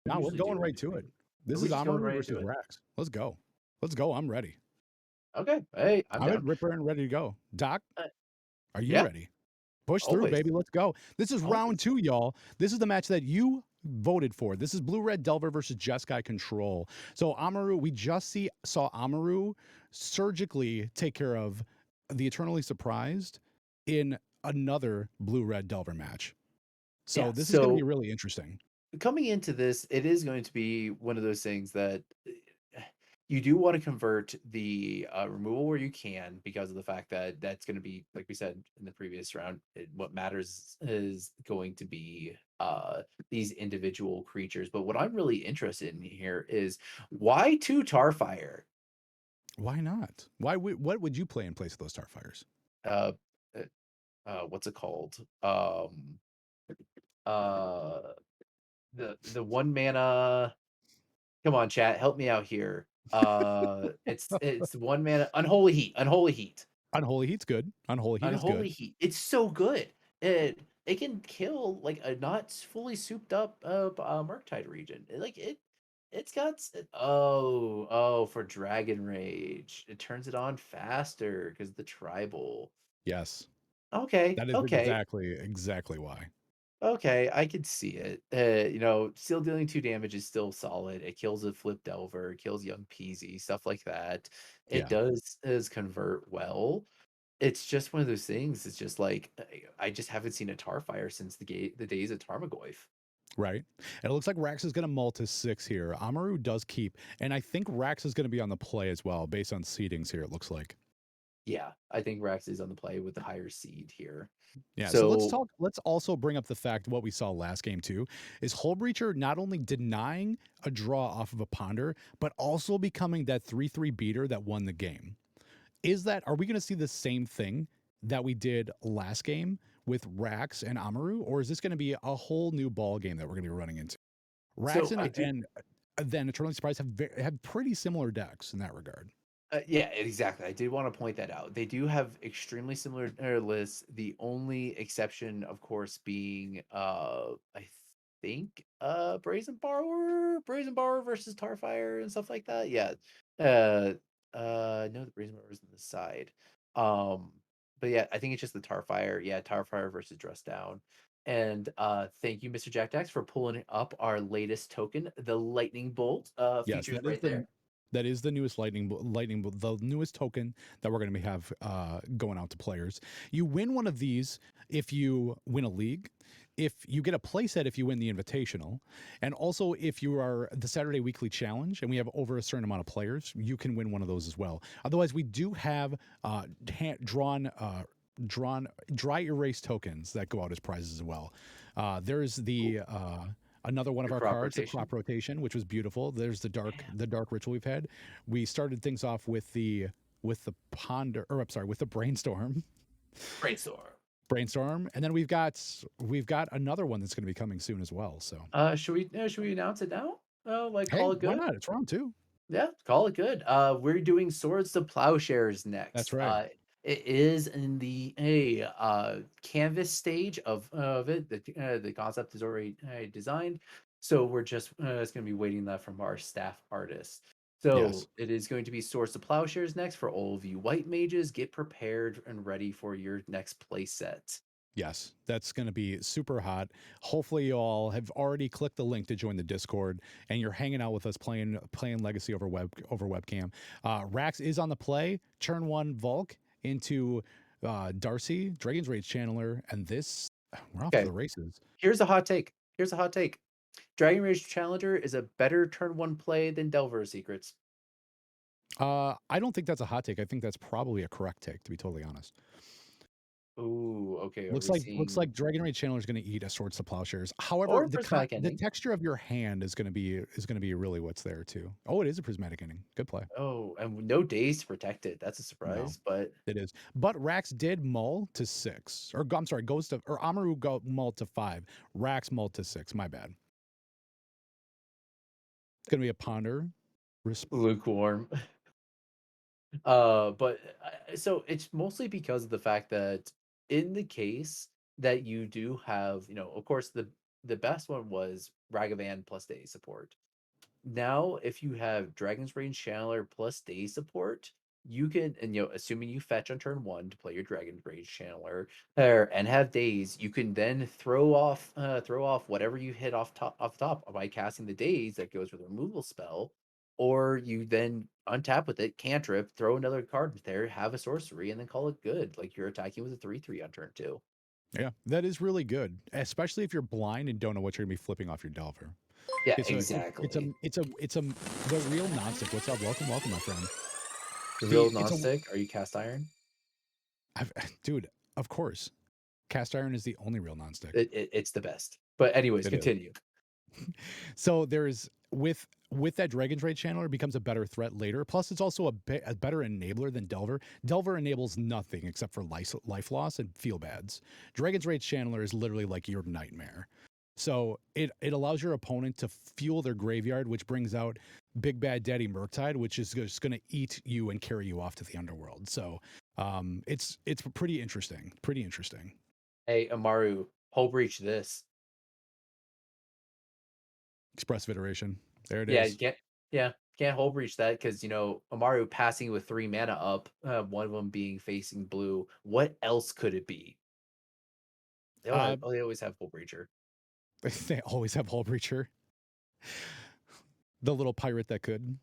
We Now we're usually going do in right to it. between. Are This we is just going Amaru right into versus it? Rax. Let's go. Let's go. I'm ready. Okay. Hey, I'm I'm at down. Ripper and ready to go. Doc, Uh, are you yeah, ready? Push through, always, baby. Let's go. This is round always. 2, y'all. This is the match that you voted for. This is Blue Red Delver versus Jeskai Control. So Amaru, we just saw Amaru surgically take care of the Eternally Surprised in another Blue Red Delver match. So Yeah. this is going to be So really interesting. coming into this, it is going to be one of those things that you do want to convert the removal where you can because of the fact that that's going to be, like we said in the previous round, what matters is going to be these individual creatures. But what I'm really interested in here is why two Tarfire? Why not? What would you play in place of those Starfires? Uh, uh, what's it called? Uh, the one mana. Come on, chat, help me out here. It's one mana. Unholy Heat. Unholy Heat. Unholy Heat's good. Unholy Heat is Unholy good. Heat. It's so good. It can kill like a not fully souped up Murktide region. It's got for Dragon Rage. It turns it on faster because the tribal. Yes. Okay, That is okay. exactly why. Okay, I could see it. Still dealing 2 damage is still solid. It kills a Flip Delver, kills Young Peasy, stuff like that. It Yeah. does convert well. It's just one of those things, it's just like, I just haven't seen a Tarfire since the days of Tarmogoyf. Right. And it looks like Rax is going to mull to 6 here. Amaru does keep, and I think Rax is going to be on the play as well, based on seedings here. It looks like. Yeah, I think Rax is on the play with the higher seed here. Yeah. So let's So, talk. Let's also bring up the fact what we saw last game too is Hullbreacher not only denying a draw off of a ponder, but also becoming that 3-3 beater that won the game. Are we going to see the same thing that we did last game with Rax and Amaru, or is this going to be a whole new ball game that we're going to be running into? Rax so and I do then Eternally Surprised have pretty similar decks in that regard. Yeah, exactly. I did want to point that out. They do have extremely similar lists. The only exception, of course, being I think Brazen Borrower versus Tarfire and stuff like that. Yeah. Uh no, the Brazen Borrower is on the side. Um but yeah, I think it's just the Tarfire. Yeah, Tarfire versus Dress Down. And thank you, Mr. Jack Dax, for pulling up our latest token, the Lightning Bolt, Yes, features right there. that is the newest the newest token that we're going to have going out to players. You win one of these if you win a league, if you get a playset if you win the invitational, and also if you are the Saturday Weekly Challenge and we have over a certain amount of players, you can win one of those as well. Otherwise, we do have drawn dry erase tokens that go out as prizes as well. There's Ooh, another one of the our crop cards, the rotation. crop rotation, which was beautiful. There's Yeah. the dark ritual we've had. We started things off with the ponder, or I'm sorry, with the brainstorm, Brainstorm. and then we've got another one that's going to be coming soon as well. So Should we announce it now? Oh, like hey, call it why good? not? It's round two. Yeah, call it good. We're doing Swords to Plowshares That's next. right. It is in the canvas stage of it. The concept is already designed, so we're just it's going to be waiting that from our staff artists. Yes. So it is going to be Swords to Plowshares next for all of you white mages. Get prepared and ready for your next play set. Yes, that's going to be super hot. Hopefully, you all have already clicked the link to join the Discord, and you're hanging out with us playing Legacy over webcam. Rax is on the play. Turn one Volk into Darcy, Dragon's Rage Channeler, and this we're off to Okay, the races. here's a hot take. Here's a hot take. Dragon Rage Challenger is a better turn one play than Delver Secrets. I don't think that's a hot take. I think that's probably a correct take, to be totally honest. Ooh, okay. Are Looks we like seeing Dragon Rage Channeler is going to eat a Swords to Plowshares. However, or prismatic the ending? texture of your hand is going to be really what's there too. Oh, it is a prismatic ending. Good play. Oh, and no days to protect it. That's a No, surprise, but it is. But Rax did mull to 6, or I'm sorry, goes to or Amaru go mull to 5. Rax mull to 6. My bad. It's going to be a ponder. lukewarm. But so it's mostly because of the fact that in the case that you do have, of course, the best one was Ragavan plus day support. Now, if you have Dragon's Rage Channeler plus day support, you can, and assuming you fetch on turn one to play your Dragon's Rage Channeler, and have days, you can then throw off whatever you hit off top by casting the days that goes with a removal spell, or you then untap with it, cantrip, throw another card there, have a sorcery, and then call it good. Like you're attacking with a 3/3 on turn two. Yeah, that is really good, especially if you're blind and don't know what you're gonna be flipping off your Delver. Yeah, Okay, so exactly. it's a the real nonstick. What's up? Welcome, welcome, my friend. The real It's a nonstick. Are you cast iron? I've, dude. Of course, cast iron is the only real nonstick. It's the best. But anyways, It is. continue. So there's with that Dragon's Rage Channeler becomes a better threat later. Plus, it's also a better enabler than Delver. Delver enables nothing except for life loss and feel bads. Dragon's Rage Channeler is literally like your nightmare. So it allows your opponent to fuel their graveyard, which brings out Big Bad Daddy Murktide, which is just going to eat you and carry you off to the underworld. So it's pretty interesting. Pretty interesting. Hey, Amaru, hull breach this. Expressive iteration. There it Yeah, you is. can't hull breach that because Amaru passing with 3 mana up, one of them being facing blue. What else could it be? Uh, They always have hull breacher. they always have Hull Breacher. The little pirate that could.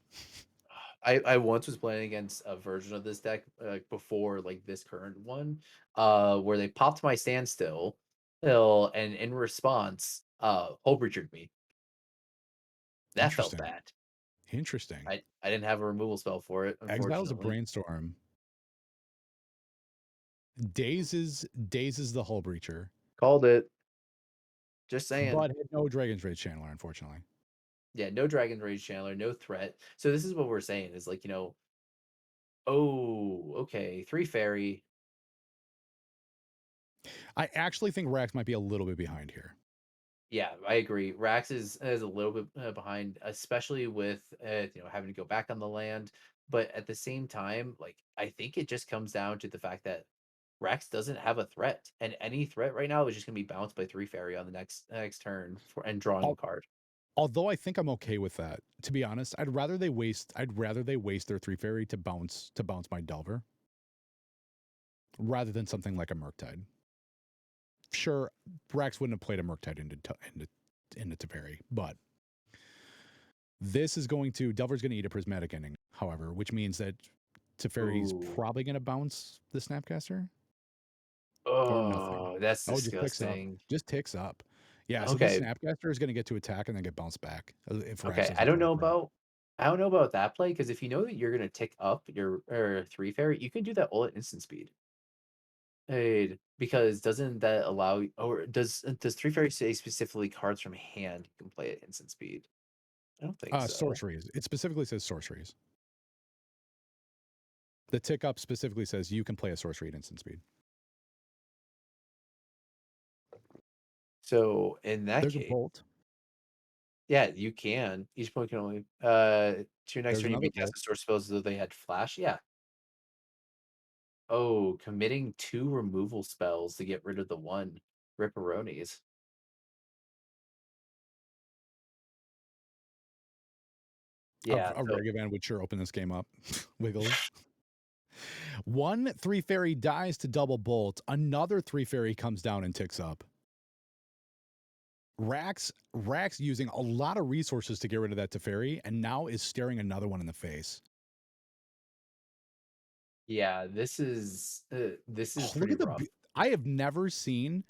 I once was playing against a version of this deck before like this current one, where they popped my standstill, and in response, hull breachered me. That felt Interesting. bad. Interesting. I didn't have a removal spell for it, Exile's a unfortunately. brainstorm. Days is the Hull Breacher, Called it. Just saying. but had no Dragon's Rage Channeler, unfortunately. Yeah, no Dragon Rage Chandler, no threat. So this is what we're saying is like, oh, okay, 3 fairy. I actually think Rax might be a little bit behind here. Yeah, I agree. Rax is a little bit behind, especially with having to go back on the land. But at the same time, like I think it just comes down to the fact that Rax doesn't have a threat, and any threat right now is just gonna be bounced by 3 fairy on the next turn and drawing a Al- card. Although I think I'm okay with that. To be honest, I'd rather they waste their 3 fairy to bounce my Delver rather than something like a Murktide. Sure, Rax wouldn't have played a Murktide into Teferi, but this is going to Delver's going to eat a prismatic ending, however, which means that Teferi's Ooh. probably going to bounce the Snapcaster or nothing. Oh, that's Oh, it just picks up. disgusting. Just ticks up. Yeah, so this Okay, Snapcaster is going to get to attack and then get bounced back if Rax Okay, doesn't draw a card. I don't know about that play because if you know that you're gonna tick up your 3 fairy, you can do that all at instant speed. Because doesn't that allow or does 3 fairy say specifically cards from hand you can play at instant speed? I don't think so. Sorceries. It specifically says sorceries. The tick up specifically says you can play a sorcery at instant speed. So in that There's a case, bolt. yeah, you can. Each point can only to your next There's turn you another may cast bolt. a source spells as though they had flash. Yeah. Oh, committing 2 removal spells to get rid of the one. Ripperonis. Yeah, A so Ragavan would sure open this game up. Wiggles. One 3 fairy dies to double bolt. Another 3 fairy comes down and ticks up. Rax using a lot of resources to get rid of that Teferi, and now is staring another one in the face. yeah, this is Oh, look pretty at rough. I have never seen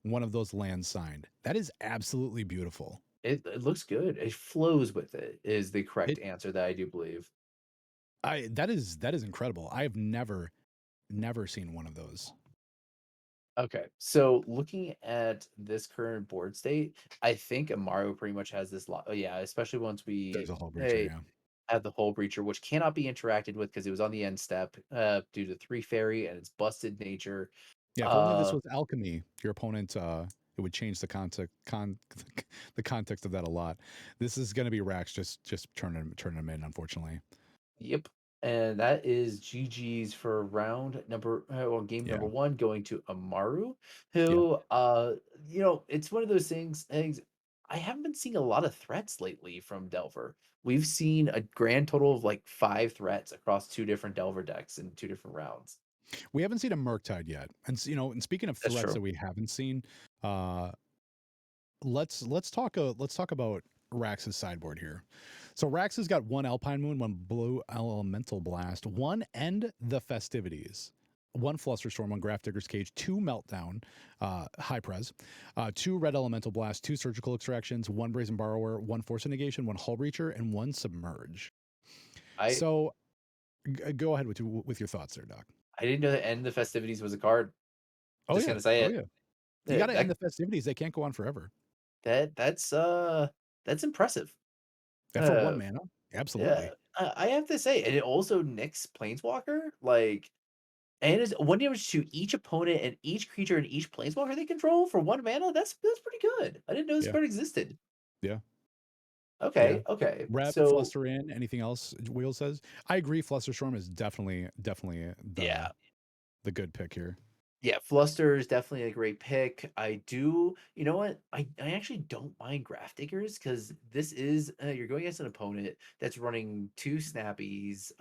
one of those lands signed. That is absolutely beautiful. It looks good. It flows with it is the It correct answer that I do believe. I that is incredible. I have never seen one of those. Okay, so looking at this current board state, I think Amaru pretty much has this lot. Yeah, especially once There's we a whole breacher, yeah. have the whole breacher, which cannot be interacted with because it was on the end step due to 3 fairy and its busted nature. Yeah, if only this Uh, was alchemy, your opponent it would change the the context of that a lot. This is going to be Rax just turning him in, unfortunately. yep. And that is GG's for game Yeah. number 1 going to Amaru, Yeah. who, it's one of those things I haven't been seeing a lot of threats lately from Delver. We've seen a grand total of, like, 5 threats across 2 different Delver decks in 2 different rounds. We haven't seen a Murktide yet. And and speaking of That's threats that true. we haven't seen, uh let's talk about Rax's sideboard here. So Rax has got one Alpine Moon, one Blue Elemental Blast, one End the Festivities, one Flusterstorm, one Grafdigger's Cage, two Meltdown, High Pres, two Red Elemental Blast, two Surgical Extractions, one Brazen Borrower, one Force of Negation, one Hull Breacher, and one Submerge. I So go ahead with your thoughts there, Doc. I didn't know that End the Festivities was a card. Oh Just yeah, gonna say oh it. yeah. You Eh, got to end that the festivities. They can't go on forever. that's impressive. And for one Uh, mana, yeah, absolutely. I have to say, and it also nicks Planeswalker, like, and is 1 damage to each opponent and each creature and each Planeswalker they control for 1 mana. That's pretty good. I didn't know this Yeah, card existed. yeah. Yeah. Okay, okay. Rep, So, Fluster in, anything else Wheel says? I agree, Flusterstorm is definitely yeah. the good pick here. Yeah, Fluster is definitely a great pick. I do, you know what? I actually don't mind Graph Diggers because this is you're going against an opponent that's running 2 snappies.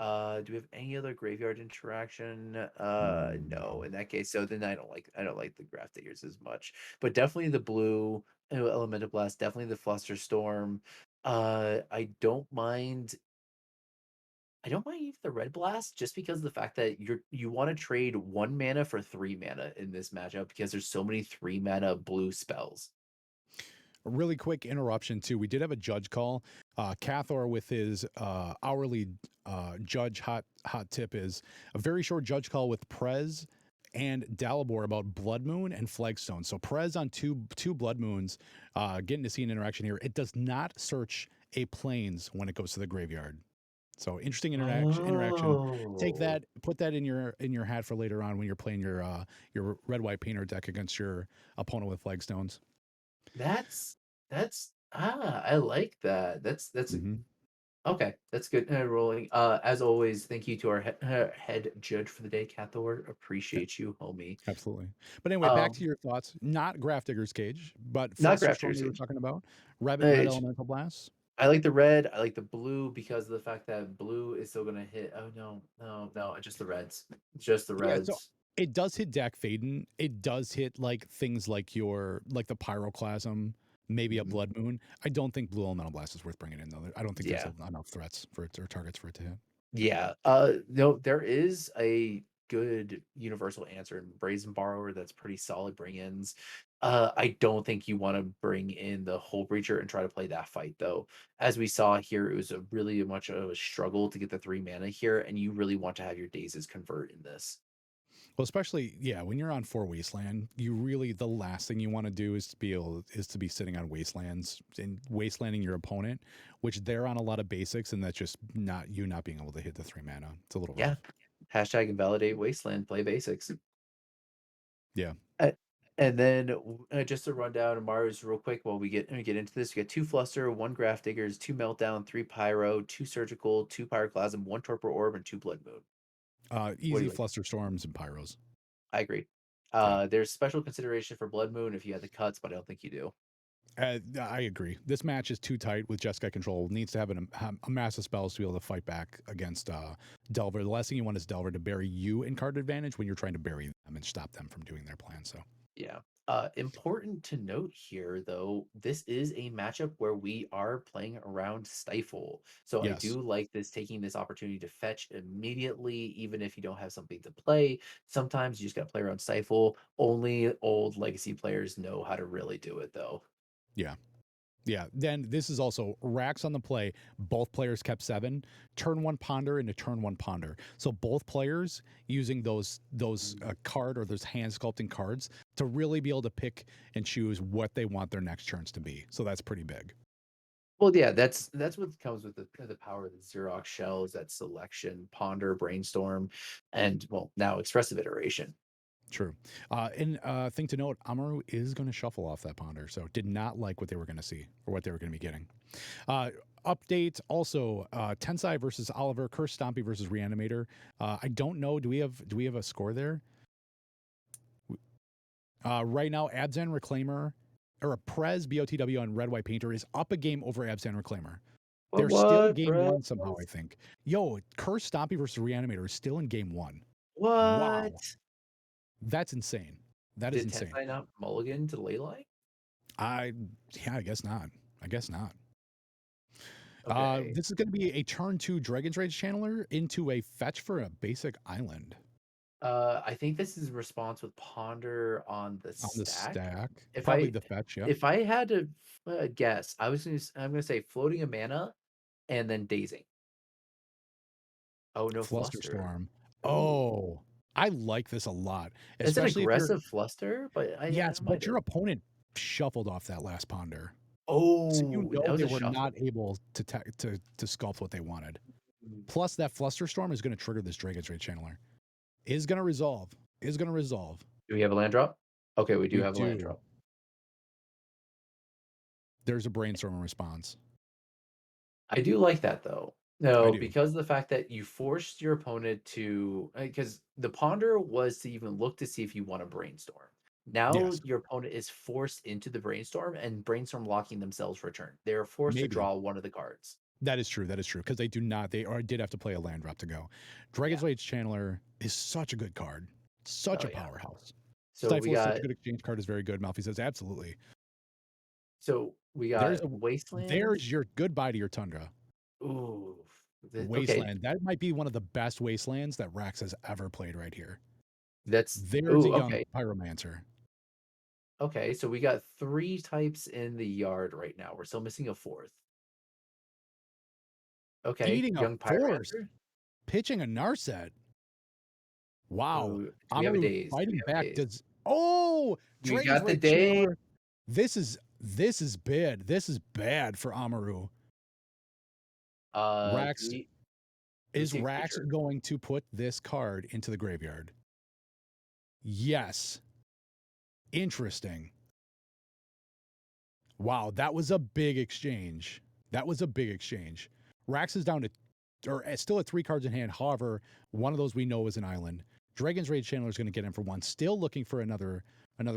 Do we have any other graveyard interaction? No, No. in that case. So then I don't like the Graph Diggers as much. But definitely the blue Elemental Blast, definitely the Fluster Storm. I don't mind even the red blast just because of the fact that you want to trade 1 mana for 3 mana in this matchup because there's so many 3 mana blue spells. A really quick interruption too. We did have a judge call. Cathor with his hourly judge hot tip is a very short judge call with Prez and Dalibor about Blood Moon and Flagstone. So Prez on two Blood Moons, getting to see an interaction here. It does not search a planes when it goes to the graveyard. So interesting interaction. Take Oh, that, put that in your hat for later on when you're playing your red white painter deck against your opponent with flagstones. that's I like that. Mm-hmm. Okay. That's good. Rolling. As always, thank you to our head judge for the day, Cathor. Appreciate you, homie. Absolutely. But anyway, back to Um, your thoughts. Not Graph Digger's Cage, but Not Flusterstorm Grafters we were Age. talking about. Red It's Elemental Blast. I like the red. I like the blue because of the fact that blue is still gonna hit. Oh no, no, no! Just the reds. Just the Yeah, so reds. it does hit Dak Faden. It does hit like things like the Pyroclasm, maybe a Mhm. Blood Moon. I don't think Blue Elemental Blast is worth bringing in though. I don't think there's Yeah, enough threats for it or targets for it to hit. yeah. No, there is a good universal answer in Brazen Borrower that's pretty solid bring-ins. I don't think you want to bring in the Hull Breacher and try to play that fight though. As we saw here, it was a really much of a struggle to get the 3 mana here, and you really want to have your dazes convert in this. Well, especially yeah, when you're on four wasteland, you really the last thing you want to do is to be sitting on wastelands and wastelanding your opponent, which they're on a lot of basics, and that's just not being able to hit the 3 mana. It's a little Yeah. rough. Hashtag invalidate wasteland, play basics. Yeah. Uh, and then just to run down Mars real quick while we get into this, we get 2 Fluster, 1 Graph Diggers, 2 Meltdown, 3 Pyro, 2 Surgical, 2 Pyroclasm, 1 Torpor Orb, and 2 Blood Moon. What do Easy you like? fluster storms and pyros. I agree. Yeah. There's special consideration for Blood Moon if you had the cuts, but I don't think you do. I agree. This match is too tight with Jeskai control. Needs to have a massive spells to be able to fight back against Delver. The last thing you want is Delver to bury you in card advantage when you're trying to bury them and stop them from doing their plan. So Yeah. Important to note here, though, this is a matchup where we are playing around Stifle. So I yes, do like this taking this opportunity to fetch immediately, even if you don't have something to play. Sometimes you just got to play around Stifle. Only old legacy players know how to really do it, though. yeah. Yeah, then this is also racks on the play. Both players kept 7. Turn 1 ponder into turn 1 ponder. So both players using those Mm. card or those hand sculpting cards to really be able to pick and choose what they want their next turns to be. So that's pretty big. Well, yeah, that's what comes with the power of the Xerox shells, that selection, ponder, brainstorm, and well, now expressive iteration. True. And thing to note, Amaru is going to shuffle off that ponder, so did not like what they were going to see or what they were going to be getting. Uh, Update also Tensai versus Oliver, Curse Stompy versus Reanimator. I don't know. Do we have a score there? Right now, Abzan Reclaimer or a Prez BOTW on Red White Painter is up a game over Abzan Reclaimer. They're still What, game bro? one somehow, I think. Yo, Curse Stompy versus Reanimator is still in game one. Wow. What? That's insane. That is Did insane. Tensai not mulligan to Leyline? I yeah, I guess not. I guess not. Okay. This is going to be a turn two Dragon's Rage channeler into a fetch for a basic island I think this is response with ponder on the on the stack. stack. If Probably I the fetch. Yep. if I had to guess, I'm gonna say floating a mana and then dazing. Oh no, fluster. Flusterstorm. Ooh, Oh, I like this a lot, it's an especially if you're aggressive fluster, but I yes, don't mind but your it. opponent shuffled off that last ponder, so you Oh, that know was they a were not shuffle. able to sculpt what they wanted. Mm. Plus, that Flusterstorm is going to trigger this Dragon's Rage channeler. Is going to resolve. Is going to resolve. Do we have a land drop? Okay, we do We have a land do. drop. There's a brainstorm response. I do like that though. I No, do. because of the fact that you forced your opponent to, because the ponder was to even look to see if you want to brainstorm. Now Yes, your opponent is forced into the brainstorm and brainstorm locking themselves for turn. They're forced to maybe. draw one of the cards. That is true. That is true. Because they do not, they are, did have to play a land drop to go. Yeah. Dragon's Rage Channeler is such a good card. Such Oh a yeah. powerhouse. So we Stifle is such got a good exchange card, is very good. Malfi says, absolutely. There's a Wasteland. there's your goodbye to your Tundra. Ooh. Okay. Wasteland. That might be one of the best wastelands that Rax has ever played right here. That's There's a ooh, young okay. pyromancer. Okay, so we got three types in the yard right now. We're still missing a fourth. Okay, Eating a young force, pyromancer. pitching a Narset. Wow. Ooh, do we have a Amaru daze? Do we fighting have a back daze? does oh We Dragon's got the Rage daze. Channeler. This is bad. This is bad for Amaru. Do Rax we is see a Rax creature? going to put this card into the graveyard? Yes. Interesting. Wow, that was a big exchange. That was a big exchange. Rax is down to, or still at three cards in hand. However, one of those we know is an island. Dragon's Rage Chandler is going to get in for one. Still looking for another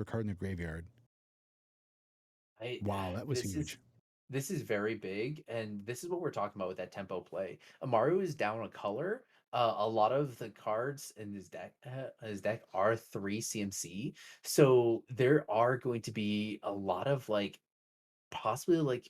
card in the graveyard. I Wow, that was this is huge. this is very big, and this is what we're talking about with that tempo play. Amaru is down a color. A lot of the cards in his deck are three CMC, so there are going to be a lot of like possibly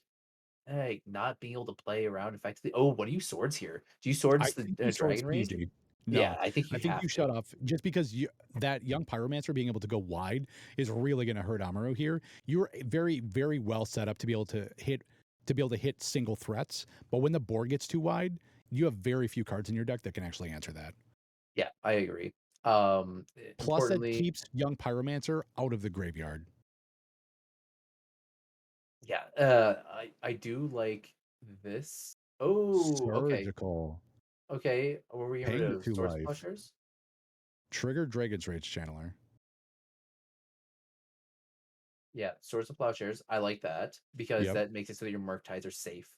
not being able to play around effectively. Oh, what do you swords here? Do you I swords the think you swords dragon rage? PG. Yeah, No, I think I you think you have shut to. off just because that young pyromancer being able to go wide is really going to hurt Amuro here. You're very, very well set up to be able to hit single threats, but when the board gets too wide, you have very few cards in your deck that can actually answer that. Yeah, I agree. Plus, that Importantly, keeps young pyromancer out of the graveyard. yeah, I do like this. Oh, okay. Surgical, Okay, were we getting rid paying of 2 Source life, Pushers? trigger Dragon's Rage Channeler. Yeah, Swords of Plowshares. I like that because Yep. that makes it so that your Murktides are safe.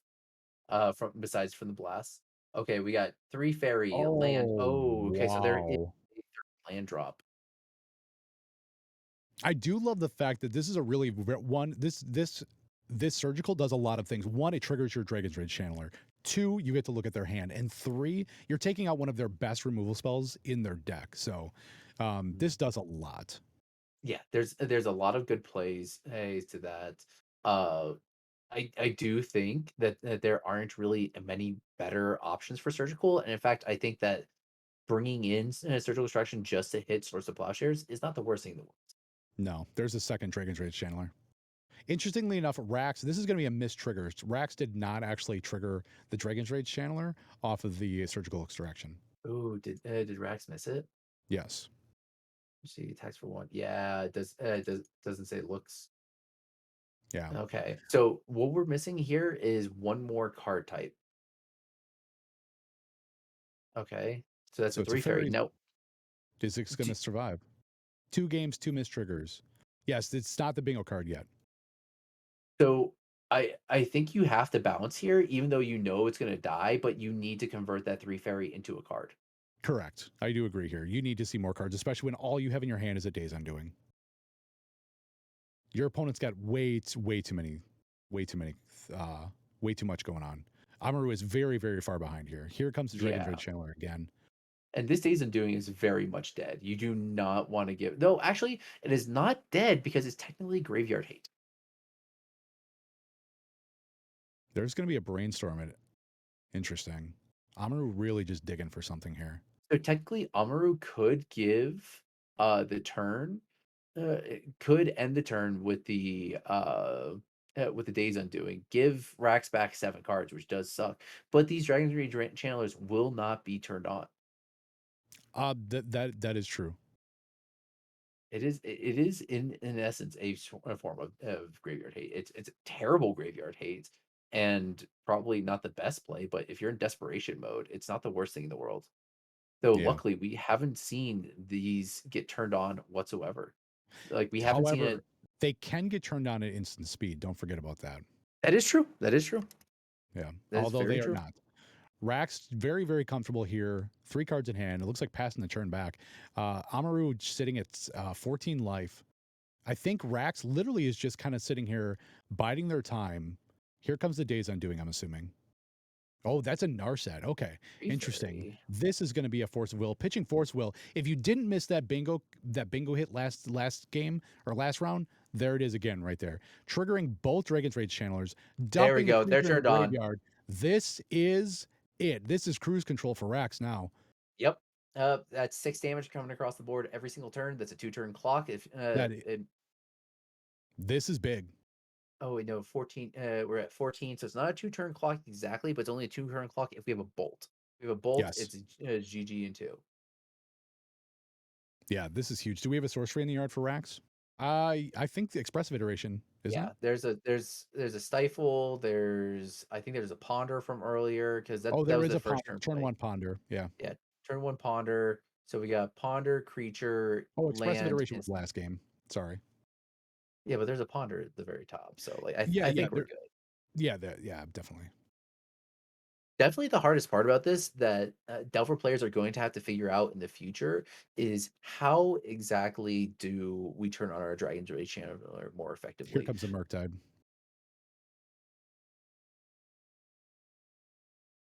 From besides from the blast. Okay, we got three fairy land. Oh Oh, okay, so there is wow. a third land drop. I do love the fact that this is a really one. This surgical does a lot of things. One, it triggers your Dragon's Rage Channeler. Two, you get to look at their hand, and three, you're taking out one of their best removal spells in their deck. So, this does a lot. Yeah, there's a lot of good plays to that. Uh, I do think that there aren't really many better options for surgical, and in fact, I think that bringing in surgical extraction just to hit Swords of Plowshares is not the worst thing in the world. No, there's a second Dragon's Rage Channeler. Interestingly enough, Rax, this is going to be a missed trigger. Rax did not actually trigger the Dragon's Rage Channeler off of the surgical extraction. Oh, did Rax miss it? Yes. Let's see, attacks for one. Yeah, it doesn't say looks. Yeah. Okay, so what we're missing here is one more card type. Okay, so that's a So it's a three fairy. fairy. No, Is it going to d- survive? 2 games, 2 missed triggers. Yes, it's not the bingo card yet. So I think you have to balance here, even though you know it's gonna die, but you need to convert that 3 fairy into a card. Correct. I do agree here. You need to see more cards, especially when all you have in your hand is a Days Undoing. Your opponent's got way too many, way too many, uh, way too much going on. Amaru is very, very far behind here. Here comes the Dragon's Yeah. Rage Channeler again. And this Days Undoing is very much dead. You do not wanna give no, actually, it is not dead because it's technically Graveyard Hate. There's going to be a brainstorm. Interesting. Amaru really just digging for something here. So technically, Amaru could give, the turn it could end the turn with the Days Undoing, give Rax back 7 cards, which does suck, but these Dragon's Rage Channelers will not be turned on. That is true. It is in essence a form of Graveyard Hate. It's a terrible Graveyard Hate, and probably not the best play, but if you're in desperation mode, it's not the worst thing in the world. Though Yeah. luckily, we haven't seen these get turned on whatsoever. Like, we haven't seen it. However, they can get turned on at instant speed. Don't forget about that. That is true. That is true. Yeah. That is Although very they are true. not. Rax very, very comfortable here. 3 cards in hand. It looks like passing the turn back. Amaru sitting at 14 life. I think Rax literally is just kind of sitting here biding their time. Here comes the Days Undoing, I'm assuming. Oh, that's a Narset. Okay, Very, interesting. very. This is going to be a Force of Will. Pitching Force Will. If you didn't miss that bingo hit last game or last round, there it is again, right there, triggering both Dragon's Rage channelers, There we dumping the go. They're creature in the turned on. graveyard. This is it. This is cruise control for Rax now. Yep. That's 6 damage coming across the board every single turn. That's a 2-turn clock. If That this is big. oh wait, no, 14. We're at 14, so it's not a 2-turn clock exactly, but it's only a 2-turn clock if we have a bolt. If we have a bolt, Yes. it's GG and 2. Yeah, this is huge. Do we have a sorcery in the yard for Rax? I think the expressive iteration, isn't Yeah, it? there's a stifle. I think there's a ponder from earlier because Oh, that there was is the a first ponder, turn turn play. one ponder. Yeah. Yeah, turn 1 ponder. So we got ponder, creature, Oh, expressive land, iteration was instant. last game. Sorry. Yeah, but there's a ponder at the very top. So like Yeah, I yeah, think we're good. yeah, definitely. Definitely the hardest part about this that, Delver players are going to have to figure out in the future is how exactly do we turn on our Dragon's Rage Channeler more Here effectively? comes the Murktide.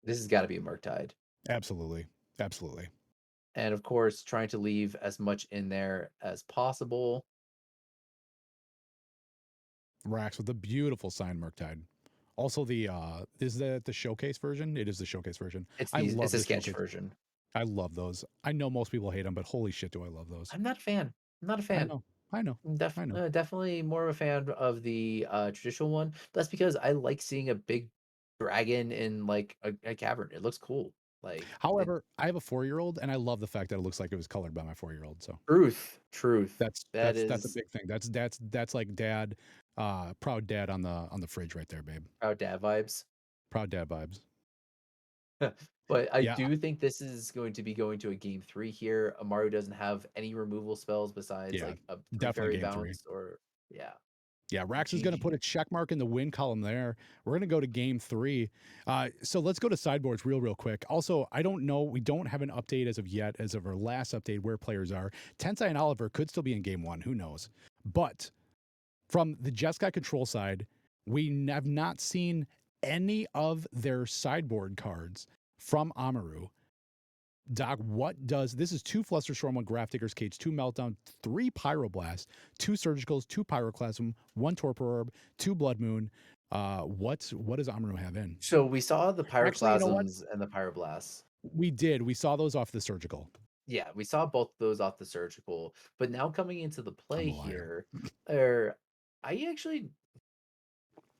This has gotta be a Murktide. Absolutely, absolutely. And, of course, trying to leave as much in there as possible. Rax with a beautiful signed Murktide. Also, is that the showcase version? It is the showcase version. I It's love a the sketch showcase. version. I love those. I know most people hate them, but holy shit, do I love those. I'm not a fan. I'm not a I fan. know, I know, I know. Definitely more of a fan of the, traditional one. That's because I like seeing a big dragon in, like, a cavern. It looks cool. Like, it However, I have a 4-year-old, and I love the fact that it looks like it was colored by my 4-year-old. So truth, truth. that's That that's that's a is big thing. That's like dad, proud dad on the fridge right there, babe. proud dad vibes. Proud dad vibes. But I Yeah, do think this is going to be going to a game 3 here. Amaru doesn't have any removal spells besides, yeah, like, a 3 definitely fairy game three. bounce or yeah, Yeah, Rax is going to put a GG. check mark in the win column there. We're going to go to game 3. So let's go to sideboards real quick. Also, I don't know. We don't have an update as of yet, as of our last update, where players are. Tensai and Oliver could still be in game 1. Who knows? But from the Jeskai control side, we have not seen any of their sideboard cards from Amaru. Doc, what does this is 2 Flusterstorm, 1 Grafdigger's Cage, 2 Meltdown, 3 Pyroblast, 2 Surgicals, 2 Pyroclasm, 1 Torpor Orb, 2 Blood Moon. What does Amaru have in? So we saw the Actually, you know what? pyroclasms and the pyroblasts. We did. We saw those off the surgical. Yeah, we saw both those off the surgical, but now coming into the I'm play a liar. here, er, I actually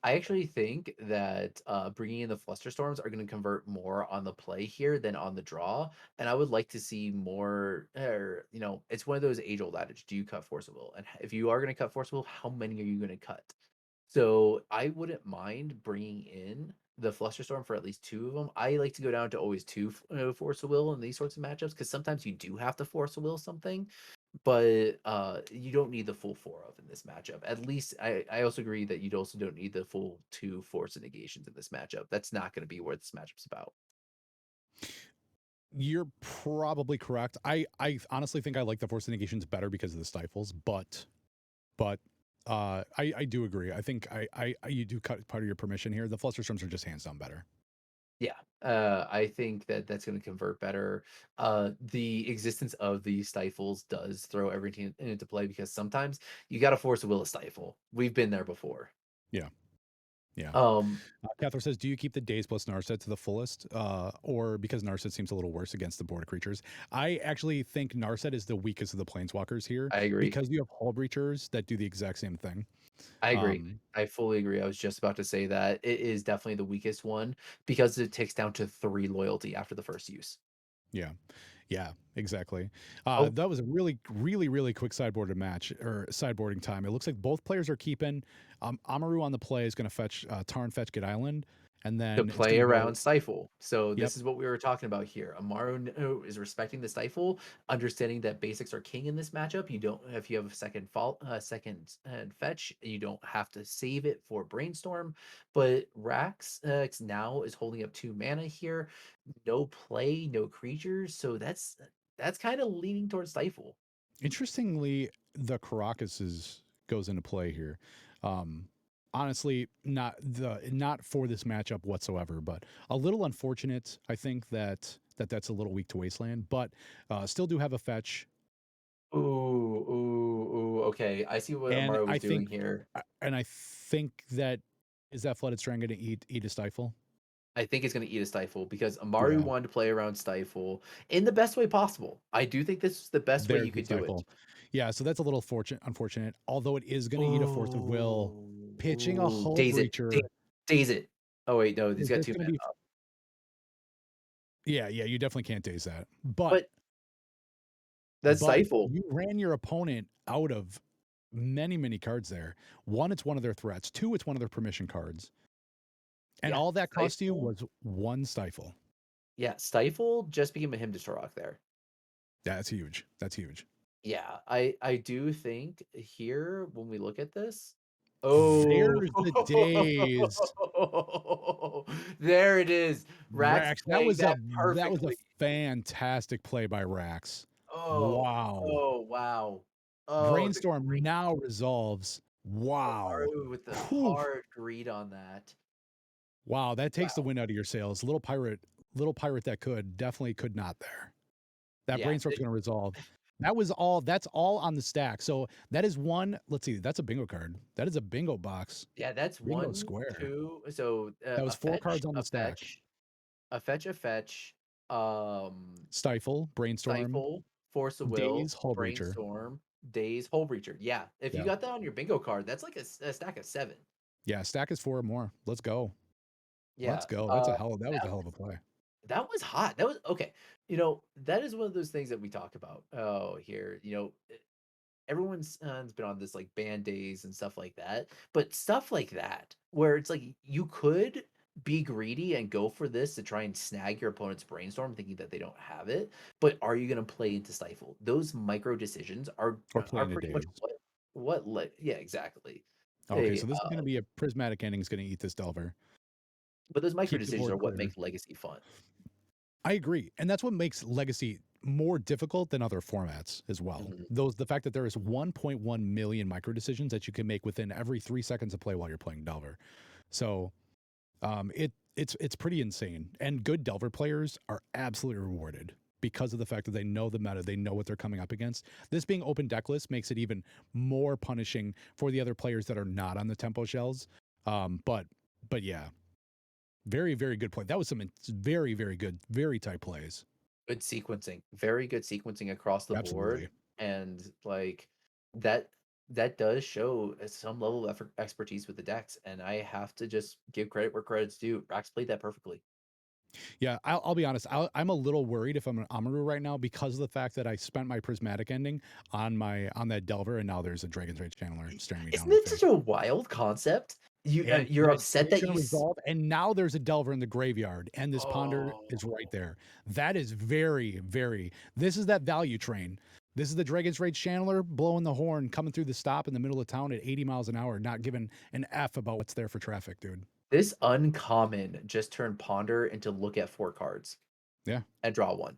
I actually think that, bringing in the Flusterstorms are gonna convert more on the play here than on the draw, and I would like to see more it's one of those age-old adage, do you cut Force of Will? And if you are gonna cut Force of Will, how many are you gonna cut? So, I wouldn't mind bringing in the Flusterstorm for at least 2 of them. I like to go down to always 2 Force of Will in these sorts of matchups because sometimes you do have to Force of Will something. but you don't need the full 4 of in this matchup. At least I also agree that you also don't need the full 2 force of negations in this matchup. That's not going to be where this matchup's about. You're probably correct. I honestly think I like the force of negations better because of the stifles, but I do agree. I think you do cut part of your permission here. The flusterstorms are just hands down better. Yeah, I think that that's going to convert better. The existence of the stifles does throw everything into play because sometimes you got to force a will to stifle. We've been there before. Yeah, yeah. Um, Cather says, "Do you keep the days plus Narset to the fullest, or because Narset seems a little worse against the border creatures?" I actually think Narset is the weakest of the planeswalkers here I agree. because you have hull breachers that do the exact same thing. I agree. Um, I fully agree. I was just about to say that it is definitely the weakest one because it takes down to 3 loyalty after the first use. yeah, yeah, exactly. Oh, That was a really quick sideboarded match or sideboarding time. It looks like both players are keeping. Amaru on the play is going to fetch Tarn fetch Get Island, and to then it's play going to go. around stifle. So Yep, this is what we were talking about here. Amaru is respecting the stifle, understanding that basics are king in this matchup. You don't if you have a second fault, second fetch, you don't have to save it for brainstorm. But Rax now is holding up 2 mana here. No play, no creatures. So that's kind of leaning towards stifle. interestingly, the Caracas goes into play here. Um, Honestly, not for this matchup whatsoever, but a little unfortunate. I think that's a little weak to Wasteland, but still do have a fetch. Ooh, ooh, ooh. Okay, I see what And Amaru I was doing think here. and I think that is that Flooded Strand going to eat a stifle? I think it's going to eat a stifle because Amaru Yeah, wanted to play around stifle in the best way possible. I do think this is the best way there's you the could do it. stifle. Yeah, so that's a little unfortunate. Although it is going to eat a Force of Will, Ooh, pitching a ooh, Hull daze it, Breacher daze it. Oh wait, no, he's is got just two going to mana be. up. Yeah, you definitely can't daze that. But But that's but stifle. you ran your opponent out of many cards there. One, it's one of their threats. Two, it's one of their permission cards. And Yeah, all that cost you stifle. was one stifle. Yeah, stifle just became a him to Turok there. That's huge. That's huge. Yeah, I do think here when we look at this, oh, There's the days. there it is. Rax Rax. That playing was a that that was a perfectly. fantastic play by Rax. Oh, Wow. oh, wow. Oh, the Brainstorm great now resolves. Wow. Amaru with the Whew. hard greed on that. Wow, that takes the Wow. wind out of your sails. Little pirate that could, definitely could not there. That Yeah, brainstorm's gonna resolve. That's all on the stack. So that is one, let's see, that's a bingo card. That is a bingo box. yeah, that's Bingo 1, square. 2, so, That was 4 cards on the a stack. fetch, a fetch, Stifle, brainstorm, stifle, force of will, daze, hull breacher. brainstorm, daze, hole breacher. Yeah, if you Yeah. got that on your bingo card, that's like a stack of 7. Yeah, stack is 4 or more. Let's go. Let's Yeah, go. That was a that hell of a play. that was hot. That was okay. That is one of those things that we talk about. Oh, here, everyone's has been on this like band days and stuff like that, but stuff like that where it's like you could be greedy and go for this to try and snag your opponent's brainstorm thinking that they don't have it, but are you going to play into stifle? Those micro decisions Or are playing a pretty much daze. yeah, exactly. Okay, Eh, so this is gonna be a prismatic ending is gonna eat this Delver. but those micro Keep the decisions board are what clear. make legacy fun. I agree. And that's what makes Legacy more difficult than other formats as well. Mhm. The fact that there is 1.1 million micro decisions that you can make within every 3 seconds of play while you're playing Delver. So it's pretty insane. And good Delver players are absolutely rewarded because of the fact that they know the meta, they know what they're coming up against. This being open deck list makes it even more punishing for the other players that are not on the tempo shells. But yeah, very good play. That was some very good, very tight plays. Good sequencing, very good sequencing across the board, Absolutely. and, like, that that does show some level of expertise with the decks, and I have to just give credit where credit's due. Rax played that perfectly. Yeah, I'll be honest. I'm a little worried if I'm an Amaru right now because of the fact that I spent my prismatic ending on that Delver, and now there's a Dragon's Rage Channeler staring me down Isn't in the it such face. a wild concept? And You're that upset it's that going to you s resolve, and now there's a Delver in the graveyard, and this Ponder is right Oh. there. That is very. This is that value train. This is the Dragon's Rage Chandler blowing the horn, coming through the stop in the middle of town at 80 miles an hour, not giving an F about what's there for traffic, dude. This uncommon just turned Ponder into look at 4 cards Yeah. and draw 1.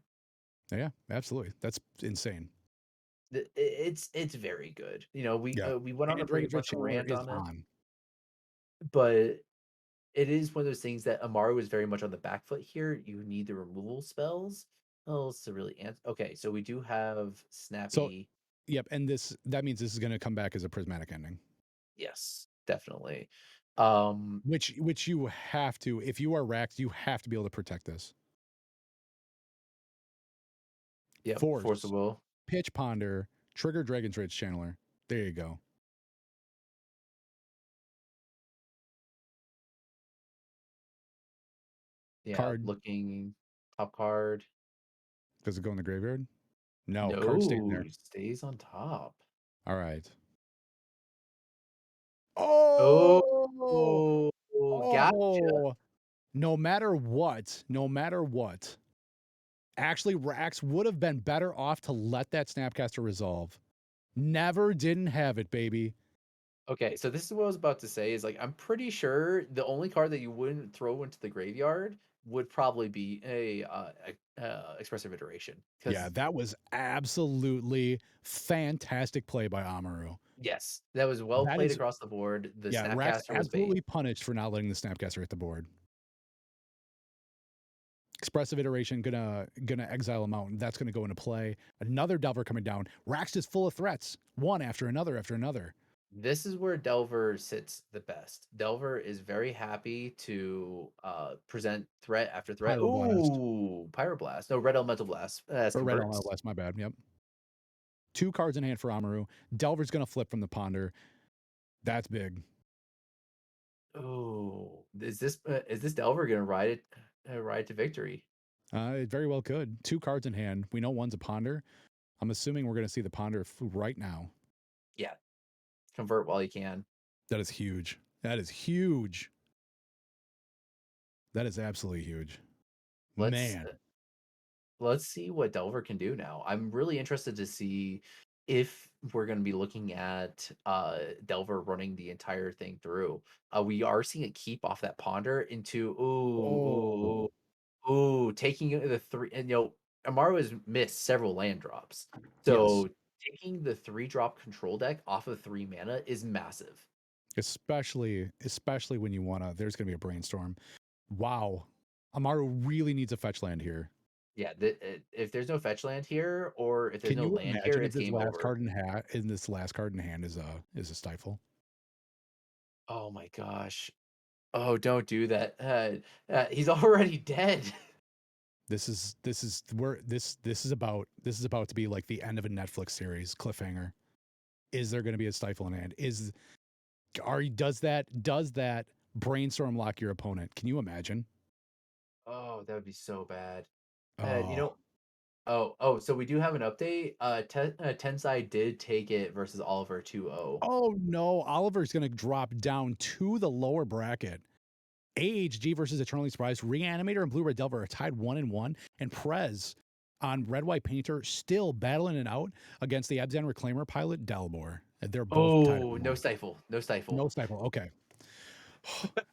Yeah, absolutely. That's insane. It's very good. You know, Yeah. we went on a And pretty Dragon's Rage much a Chandler rant is on it, on. but it is one of those things that Amaru is very much on the back foot here. You need the removal spells else to really answer. Okay, so we do have So, Snappy. yep. And that means this is going to come back as a prismatic ending, Yes, definitely. Um, which you have to, if you are racked, you have to be able to protect this. yep, Force of Force, Will. pitch ponder, trigger Dragon's Rage Channeler. There you go. Yeah, Card, looking top card. does it go in the graveyard? No, card stays No, there. stays on top. All right. Oh, Oh, gotcha. oh. No matter what, actually, Rax would have been better off to let that Snapcaster resolve. Never didn't have it, baby. Okay, so this is what I was about to say is like I'm pretty sure the only card that you wouldn't throw into the graveyard would probably be a expressive iteration. Yeah, Because that was absolutely fantastic play by Amaru. yes, that was well That played is, across the board. The yeah, Rax Snapcaster was bait. absolutely punished for not letting the Snapcaster hit the board. Expressive iteration gonna exile him out, and that's gonna go into play. Another Delver coming down. Rax is full of threats, one after another after another. This is where Delver sits the best. Delver is very happy to present threat after threat. Pyroblast Ooh, Pyroblast. No, Red Elemental Blast as or Red Elemental converts. Blast. My bad. Yep. Two cards in hand for Amaru. Delver's gonna flip from the ponder. That's big. Oh, is this Delver gonna ride to victory? It very well could. Two cards in hand. We know one's a ponder. I'm assuming we're gonna see the ponder right now. Yeah, convert while you can. That is huge. That is huge. That is absolutely huge. Let's Man. let's see what Delver can do now. I'm really interested to see if we're going to be looking at Delver running the entire thing through. We are seeing it keep off that ponder into Oh, taking the three, and Amaru has missed several land drops. yes. So taking the 3-drop control deck off of 3 mana is massive. Especially when you wanna. There's gonna be a brainstorm. Wow. Amaru really needs a fetch land here. Yeah, if there's no fetch land here, or if there's Can no you land here, imagine if it's game over. this last card in hand is a stifle? Oh my gosh. Oh, don't do that. He's already dead. This is where this is about to be like the end of a Netflix series cliffhanger. Is there going to be a stifle in hand? Is are does that brainstorm lock your opponent? Can you imagine? Oh, that would be so bad. You Oh, know, so we do have an update. Tensai did take it versus Oliver 2-0. oh no! Oliver's going to drop down to the lower bracket. AHG versus Eternally Surprised. Reanimator and Blue Red Delver are tied 1-1, and Prez on Red White Painter still battling it out against the Abzan Reclaimer pilot Dalbor. They're both tied at Oh, no 1. stifle, no stifle. No stifle. Okay.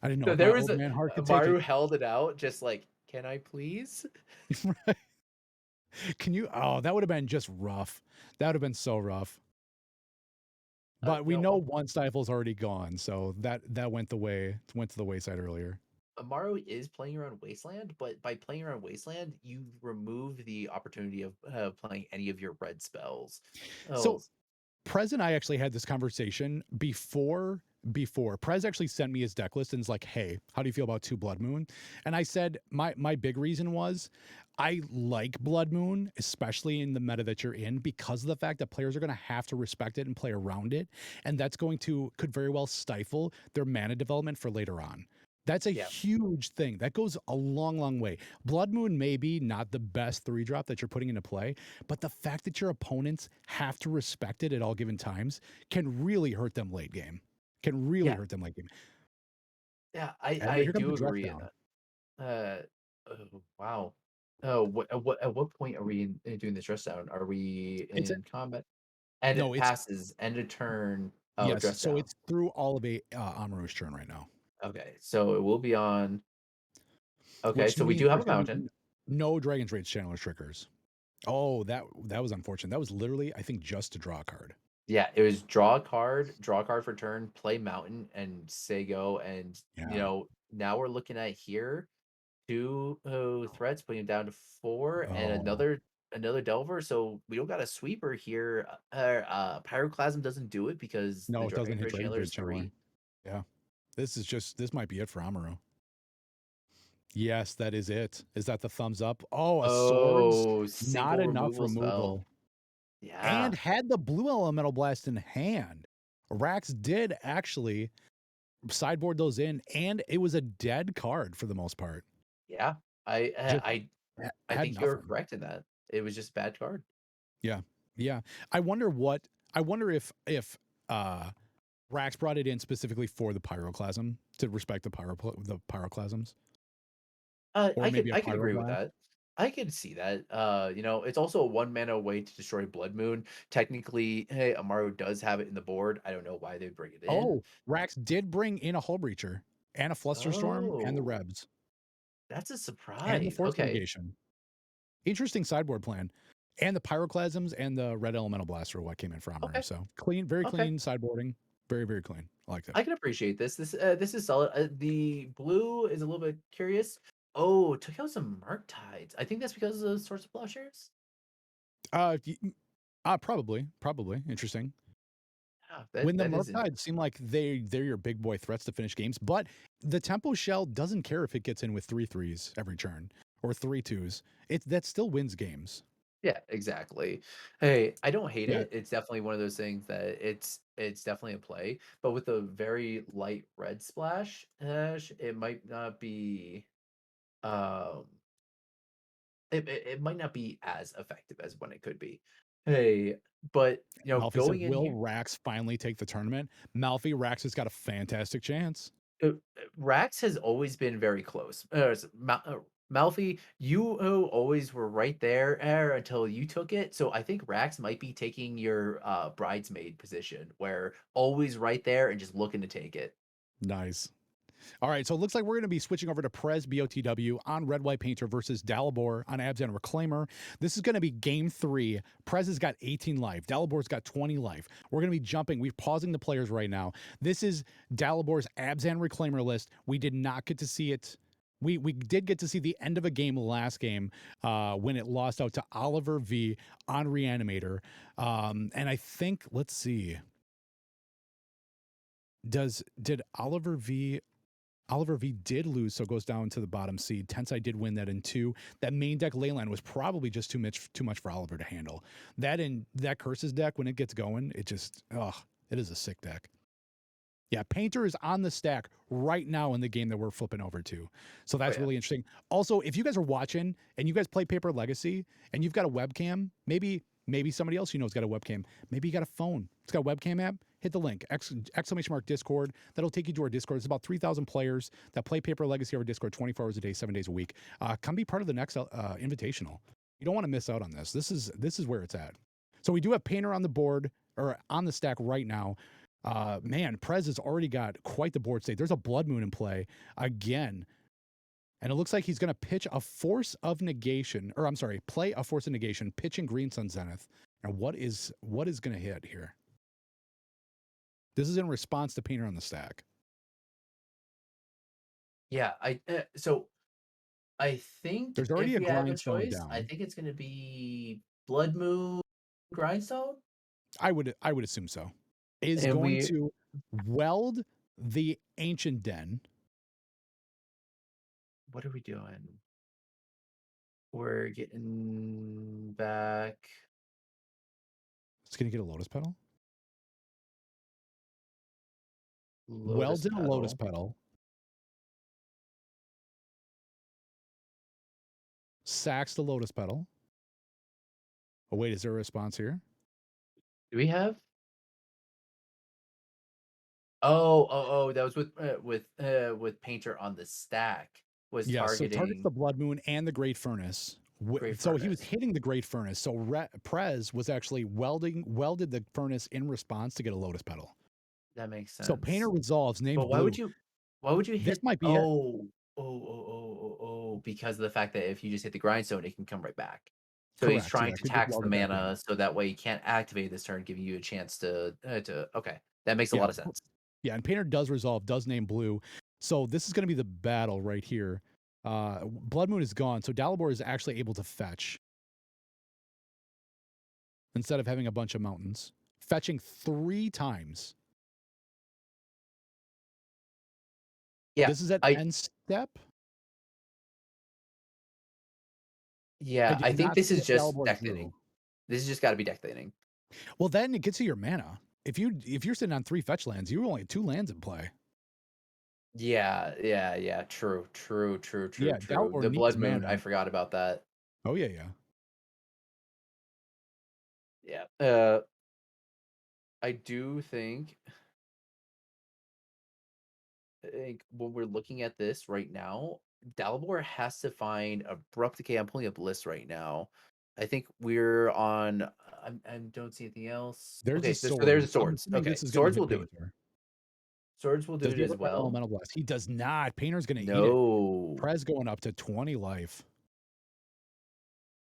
I didn't know So if my there was old man heart could take Maru it. held it out, just like, can I please? Can you? Oh, that would have been just rough. That would have been so rough. But we No, know one stifle's already gone, so that went to the wayside earlier. Amaru is playing around Wasteland, but by playing around Wasteland, you remove the opportunity of playing any of your red spells. Oh, So Prez and I actually had this conversation before Prez actually sent me his deck list and is like, "Hey, how do you feel about 2 Blood Moon?" And I said my big reason was I like Blood Moon, especially in the meta that you're in, because of the fact that players are going to have to respect it and play around it, and that's going to could very well stifle their mana development for later on. That's a yeah, huge thing. That goes a long, long way. Blood Moon may be not the best 3-drop that you're putting into play, but the fact that your opponents have to respect it at all given times can really hurt them late game. Can really yeah, hurt them late game. yeah. And I here comes the do dress agree in down. that. Oh, wow. Oh, what point are we in doing this dress down? Are we It's a in combat? And no, it it's passes, end of turn. Oh, yes. dress So down. it's through all of a Amaru's turn right now, Okay, so it will be on. Okay, which so we means do have a there's going to be mountain. no Dragon's Rage Channeler triggers. Oh, that was unfortunate. That was literally, I think, just to draw a card. Yeah, it was draw a card for turn, play mountain, and say go. And Yeah. now we're looking at here two threats, putting him down to four, and Oh another delver. So we don't got a sweeper here. Pyroclasm doesn't do it because the no, it doesn't Dragon hit Rage Dragon's Handler Rage is Channeler. three. Yeah. This might be it for Amaru. Yes, that is it. Is that the thumbs up? Oh, a swords, Oh, not single enough removal spell. removal. And Yeah, had the blue elemental blast in hand. Rax did actually sideboard those in, and it was a dead card for the most part. yeah. I Just I had think you're nothing. correct in that. It was just a bad card. Yeah. Yeah. I wonder if uh Rax brought it in specifically for the pyroclasm to respect the pyroclasms, or maybe a I could agree with pyroblast. that. I could see that. It's also a one mana way to destroy Blood Moon. Technically, hey, Amaru does have it in the board. I don't know why they bring it in. Oh, Rax did bring in a Hull Breacher and a Flusterstorm and the Oh, Rebs that's a and the surprise. Force Okay, Negation. Interesting sideboard plan. And the Pyroclasms and the Red Elemental Blast are what came in for Amaru. okay, So clean, very okay. clean sideboarding. Very, very clean. I like it. I can appreciate this. This is solid. The blue is a little bit curious. Oh, took out some Murktides. I think that's because of the Source of Plowshares. Probably. Interesting. Yeah, When the that is Murktides seem interesting. like they're your big boy threats to finish games, but the Tempo Shell doesn't care if it gets in with three threes every turn or three twos. It that still wins games. Yeah, exactly. Hey, I don't hate Yeah, it. It's definitely one of those things that it's definitely a play, but with a very light red splash, it might not be um it might not be as effective as when it could be. Hey, but Malfi said, going in "Will here, Rax finally take the tournament?" Malfi Rax has got a fantastic chance. Rax has always been very close. Malfi, you always were right there until you took it. So I think Rax might be taking your bridesmaid position, where always right there and just looking to take it. Nice. All right, so it looks like we're going to be switching over to Prez BOTW on Red White Painter versus Dalibor on Abzan Reclaimer. This is going to be game three. Prez has got 18 life. Dalibor's got 20 life. We're going to be jumping. We're pausing the players right now. This is Dalibor's Abzan Reclaimer list. We did not get to see it. We did get to see the end of a game last game when it lost out to Oliver V on Reanimator. And I think, let's see, did Oliver V did lose, so goes down to the bottom seed. Tensai did win that in two. That main deck Leyland was probably just too much for Oliver to handle. That Curses deck, when it gets going, it is a sick deck. Yeah, Painter is on the stack right now in the game that we're flipping over to. So Oh that's yeah, really interesting. Also, if you guys are watching and you guys play Paper Legacy and you've got a webcam, maybe somebody else you know has got a webcam. Maybe you got a phone. It's got a webcam app. Hit the link, exclamation mark Discord. That'll take you to our Discord. It's about 3,000 players that play Paper Legacy over Discord 24 hours a day, 7 days a week. Come be part of the next invitational. You don't want to miss out on this. This is where it's at. So we do have Painter on the board or on the stack right now. Man, Prez has already got quite the board state. There's a Blood Moon in play again. And it looks like he's going to pitch a Force of Negation, or I'm sorry, play a Force of Negation, pitching Green Sun Zenith. And what is going to hit here? This is in response to Painter on the stack. yeah. I think There's already if a we have a Grindstone choice, I down. think it's going to be Blood Moon Grindstone, I would assume so. Is and going we to weld the Ancient Den. what are we doing? We're getting back It's going to get a Lotus Petal. Lotus Welds in a Lotus Petal. Petal. Sacks the Lotus Petal. Oh, wait, is there a response here? Do we have? That was with Painter on the stack was Yes, so targets targeting. the Blood Moon and the Great Furnace Great So he was furnace. hitting the Great Furnace. So Prez was actually welded the furnace in response to get a Lotus Petal. That makes So Painter sense. resolves, But names blue. why would you This hit might be it. because of the fact that if you just hit the grindstone, it can come right back. So he's Correct. trying Yeah, to could just tax weld the it back in. mana so that way you can't activate this turn, giving you a chance to okay. That makes a Yeah. lot of sense. Yeah, and Painter does resolve, does name blue. So this is going to be the battle right here. Blood Moon is gone, so Dalibor is actually able to fetch instead of having a bunch of mountains. Fetching 3 times. Yeah, This is at I end step. I yeah, did I think not this see is if just Dalibor deck thinning. drew. This has just got to be deck thinning. Well, then it gets you your mana. If you're sitting on 3 fetch lands, you only have 2 lands in play. Yeah. Yeah, True. Dalibor The needs Blood Moon, I mana. forgot about that. Oh yeah. Yeah. I do think when we're looking at this right now, Dalibor has to find abrupt decay. I'm pulling up lists right now. I think we're on. I don't see anything else. There's a Okay, so there's sword. the I'm swords. assuming Okay, this is going to swords will hit do it. Painter. Swords will do Does it he ever as have well. Elemental Blast? He does not. Painter's going to eat it. No. Prez going up to 20 life.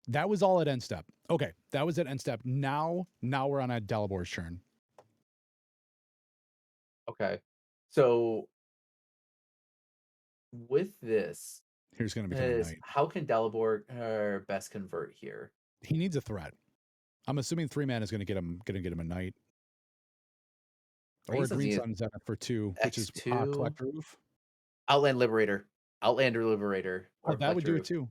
That was all at end step. Okay, that was at end step. Now we're on a Dalibor's turn. Okay, so with this Here's going to become a is knight. how can Dalibor best convert here? He needs a threat. I'm assuming 3 mana is going to get him a knight or a He's green something sun zenith for 2, which is X2 Collector Roof. Outland Liberator, Outlander Liberator, Oh, or that would do Collector it Roof. too.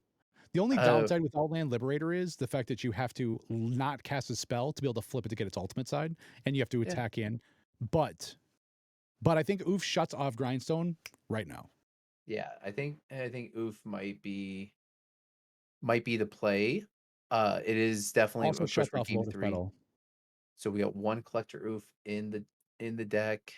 The only Uh, downside with Outland Liberator is the fact that you have to not cast a spell to be able to flip it to get its ultimate side, and you have to yeah, attack in. But I think Oof shuts off Grindstone right now. yeah. I think Oof might be the play. It is definitely Also a push shuts for off game Lotus 3. Petal. So we got one Collector Oof in the deck.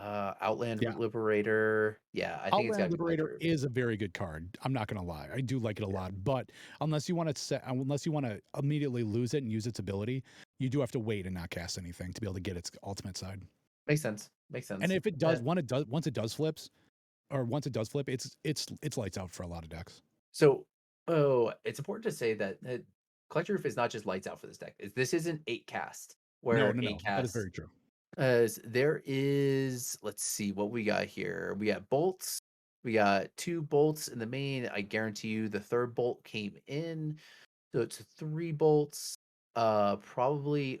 Outland Yeah. Liberator. Yeah, I think it's got Outland to be Liberator Collector Oof. is a very good card. I'm not gonna lie. I do like it a Yeah, lot. But unless you want to immediately lose it and use its ability, you do have to wait and not cast anything to be able to get its ultimate side. makes sense. Makes And sense. if it does, once it does flip, it's lights out for a lot of decks. So, oh, it's important to say that Collector Roof is not just lights out for this deck. This isn't 8 cast, No, where no, 8 no. That is casts very true. as there is, let's see what we got here. We got bolts. We got 2 bolts in the main. I guarantee you the third bolt came in. So it's 3 bolts. Probably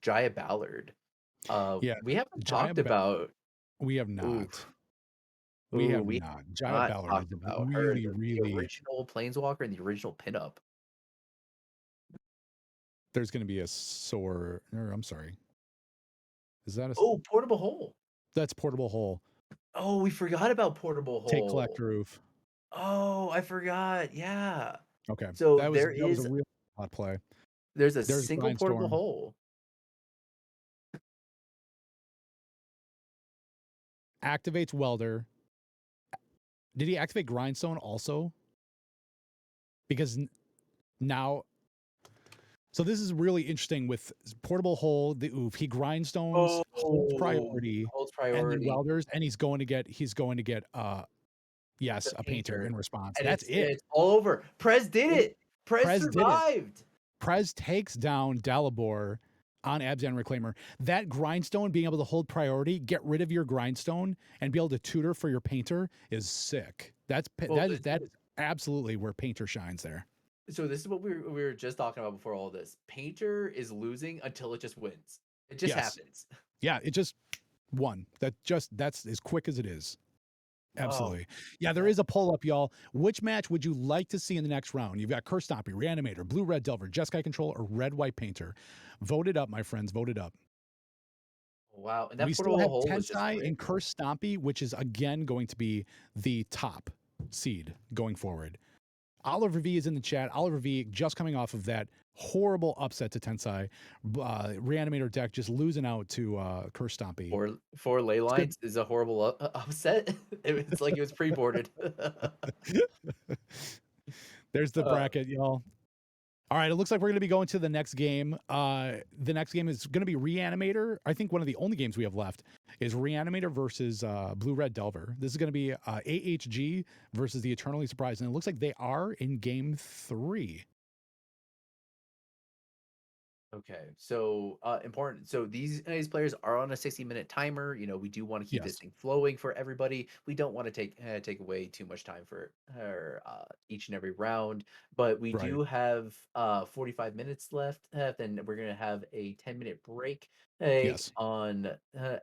Jaya Ballard. Yeah, We haven't Jaya talked ba- about we have ooh, not. We have we not. have Jaya not Ballard is talked a about her, really, the really. original Planeswalker and the original pinup. There's going to be a sore. Or I'm sorry. Is that a? Oh, Portable Hole. That's Portable Hole. Oh, we forgot about Portable Take Hole. Collector Roof. Oh, I forgot. Yeah. Okay, So that was a real hot play. there's a There's single portable Grindstorm. hole. Activates Welder. Did he activate Grindstone also? Because now, so this is really interesting with Portable Hole, the oof. He grindstones, holds Oh, priority, holds and then priority. welders, and he's going to get The yes, a painter in painter. response. And That's it. it's all over. Prez did it. Prez Prez did it. survived. Prez takes down Dalibor on Abzan Reclaimer. That grindstone being able to hold priority, get rid of your grindstone, and be able to tutor for your painter is sick. Well, That is absolutely where painter shines there. so this is what we were just talking about before all this. Painter is losing until it just wins. It just Yes. happens. Yeah, it just won. That's as quick as it is. Oh, Absolutely. Yeah, there that is a poll up, y'all. Which match would you like to see in the next round? You've got Curse Stompy, Reanimator, Blue Red Delver, Jeskai Control, or Red White Painter. Vote it up, my friends. Vote it up. wow. And that We still portable have hole was just Tensai great. and Curse Stompy, which is again going to be the top seed going forward. Oliver V is in the chat. Oliver V just coming off of that horrible upset to Tensai. Reanimator deck just losing out to Curse Stompy. Four ley It's good. lines is a horrible upset. It's like it was pre-boarded. There's the Uh, bracket, y'all. All right, it looks like we're going to be going to the next game. The next game is going to be Reanimator. I think one of the only games we have left is Reanimator versus Blue Red Delver. This is going to be AHG versus the Eternally Surprised, and it looks like they are in game 3. Okay, so important. So these players are on a 60-minute timer. You know, we do want to keep this Yes, thing flowing for everybody. We don't want to take away too much time for each and every round, but we right. do have 45 minutes left. Then we're gonna have a 10-minute break Yes. on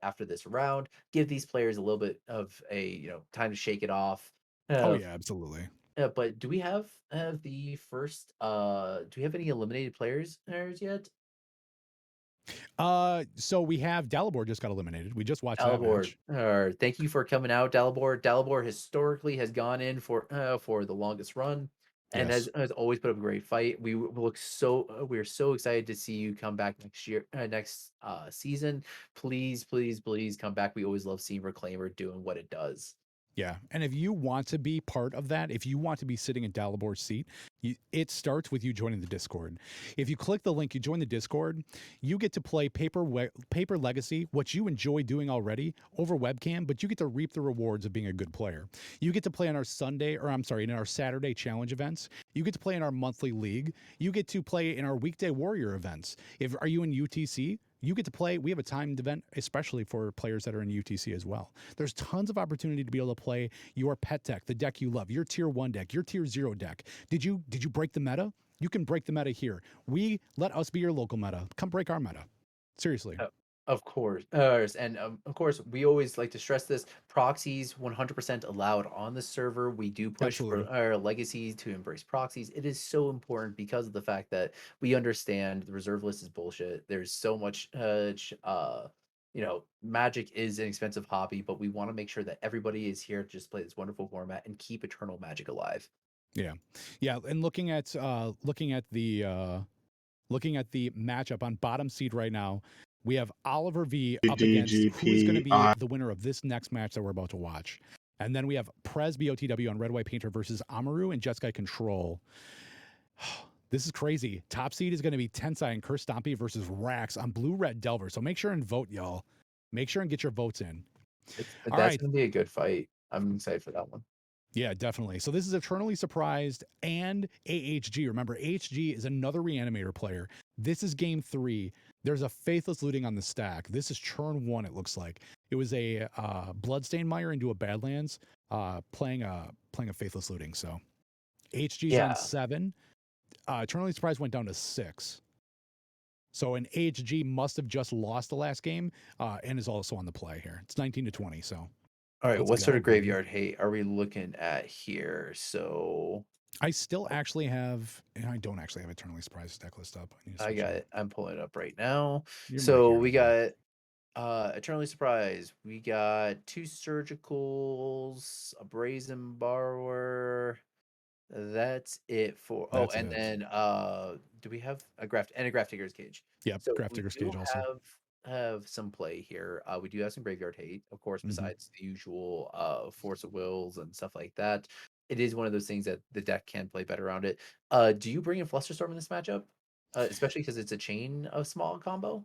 after this round. Give these players a little bit of a time to shake it off. Oh Uh, yeah, absolutely. but do we have the first? Do we have any eliminated players yet? So we have Dalibor just got eliminated. We just watched that Dalibor, match. thank you for coming out, Dalibor. Dalibor historically has gone in for the longest run and has Yes. has always put up a great fight. We're so excited to see you come back next season. Please, please, please come back. We always love seeing Reclaimer doing what it does. Yeah. And if you want to be part of that, if you want to be sitting in Dalibor's seat, it starts with you joining the Discord. If you click the link, you join the Discord, you get to play Paper Legacy, what you enjoy doing already over webcam, but you get to reap the rewards of being a good player. You get to play on our in our Saturday challenge events. You get to play in our monthly league. You get to play in our weekday warrior events. If are you in UTC? You get to play. We have a timed event, especially for players that are in UTC as well. There's tons of opportunity to be able to play your pet deck, the deck you love, your tier 1 deck, your tier 0 deck. Did you break the meta? You can break the meta here. We let us be your local meta. Come break our meta. Seriously. Uh, of course, and of course, we always like to stress this: proxies 100% allowed on the server. We do push for Absolutely. our legacies to embrace proxies. It is so important because of the fact that we understand the reserve list is bullshit. There's so much, Magic is an expensive hobby, but we want to make sure that everybody is here to just play this wonderful format and keep Eternal Magic alive. Yeah. Yeah, and looking at the matchup on bottom seed right now, we have Oliver V up against who is going to be DGPI. the winner of this next match that we're about to watch. And then we have Prez BOTW on Red White Painter versus Amaru and Jeskai Control. This is crazy. Top seed is going to be Tensai and Curse Stompy versus Rax on Blue Red Delver. So make sure and vote, y'all. Make sure and get your votes in. All That's right. going to be a good fight. I'm excited for that one. Yeah, definitely. So this is Eternally Surprised and AHG. Remember, AHG is another reanimator player. This is game 3. There's a Faithless Looting on the stack. This is turn 1, it looks like. It was a Bloodstained Mire into a Badlands, playing a Faithless Looting. So HG's on Yeah. 7. Eternally Surprised went down to 6. So an HG must have just lost the last game and is also on the play here. It's 19-20. So All right, let's what sort go, of baby. graveyard hate are we looking at here? So I still oh, actually have, and I don't actually have Eternally Surprised deck list up. I need to I switch it got up. it. I'm pulling it up right now. You're right So here we with me. got Eternally Surprised. We got two surgicals, a brazen borrower. That's it for That's and it. then do we have a graft digger's cage? Yep. So Graph we Digger's do Cage also. have some play here. We do have some graveyard hate, of course, Hmm. besides the usual force of wills and stuff like that. It is one of those things that the deck can play better around it. Do you bring in Flusterstorm in this matchup? Especially because it's a chain of small combo?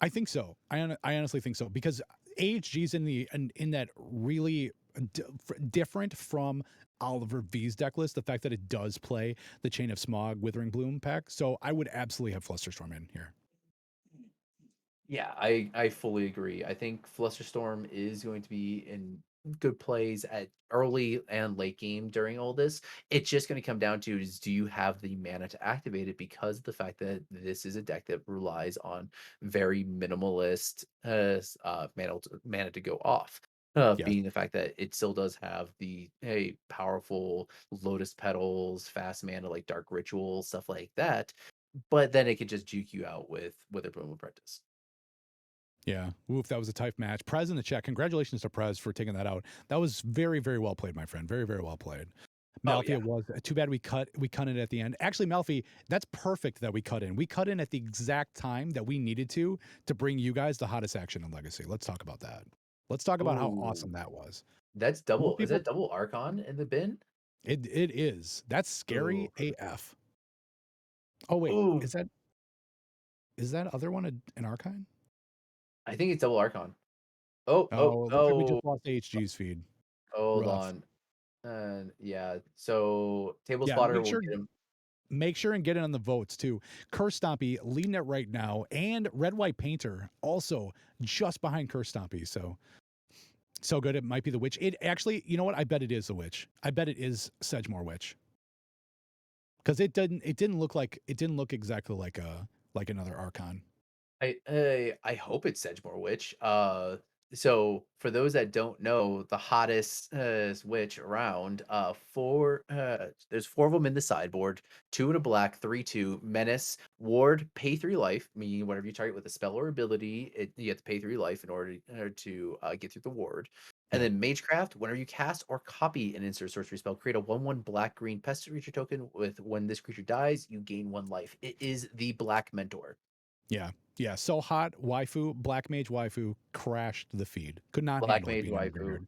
I think so. I honestly think so because AHG's in that really different from Oliver V's deck list. The fact that it does play the Chain of Smog, Withering Bloom pack. So I would absolutely have Flusterstorm in here. Yeah, I fully agree. I think Flusterstorm is going to be in good plays at early and late game during all this. It's just going to come down to is do you have the mana to activate it because of the fact that this is a deck that relies on very minimalist mana to go off. Yes. Being the fact that it still does have the powerful Lotus Petals, fast mana like Dark Ritual, stuff like that. But then it could just juke you out with a Bloom Apprentice. Yeah. Oof, that was a tight match. Prez in the chat. Congratulations to Prez for taking that out. That was very, very well played, my friend. Very, very well played. Oh Malfi, yeah. it was too bad we cut it at the end. Actually, Malfi, that's perfect that we cut in. We cut in at the exact time that we needed to bring you guys the hottest action in Legacy. Let's talk about that. Let's talk about how Oh, awesome that was. that's Most double. Is people that double Archon in the bin? It is. That's scary Ooh. AF. Oh wait, Ooh. is that other one an Archon? I think it's double Archon. Oh, oh, Oh, it looks like we oh, just lost HG's feed. hold Rough. on. Yeah. So table Yeah, spotter will get him. make sure and get in on the votes too. Curse Stompy leading it right now, and Red White Painter also just behind Curse Stompy. So good. It might be the witch. It actually, you know what? I bet it is the witch. I bet it is Sedgemoor Witch because it didn't look exactly like another Archon. I hope it's Sedgemoor Witch. So for those that don't know, the hottest witch around, there's four of them in the sideboard, two in a black, 3/2, menace, ward, pay 3 life, meaning whenever you target with a spell or ability, you have to pay 3 life in order to get through the ward. And Yeah. then Magecraft, whenever you cast or copy an instant sorcery spell, create a 1/1 black green pest creature token with when this creature dies, you gain 1 life. It is the Black Mentor. Yeah. Yeah. So hot. Waifu, Black Mage Waifu crashed the feed. Could not Black handle it Mage being in the Waifu. graveyard.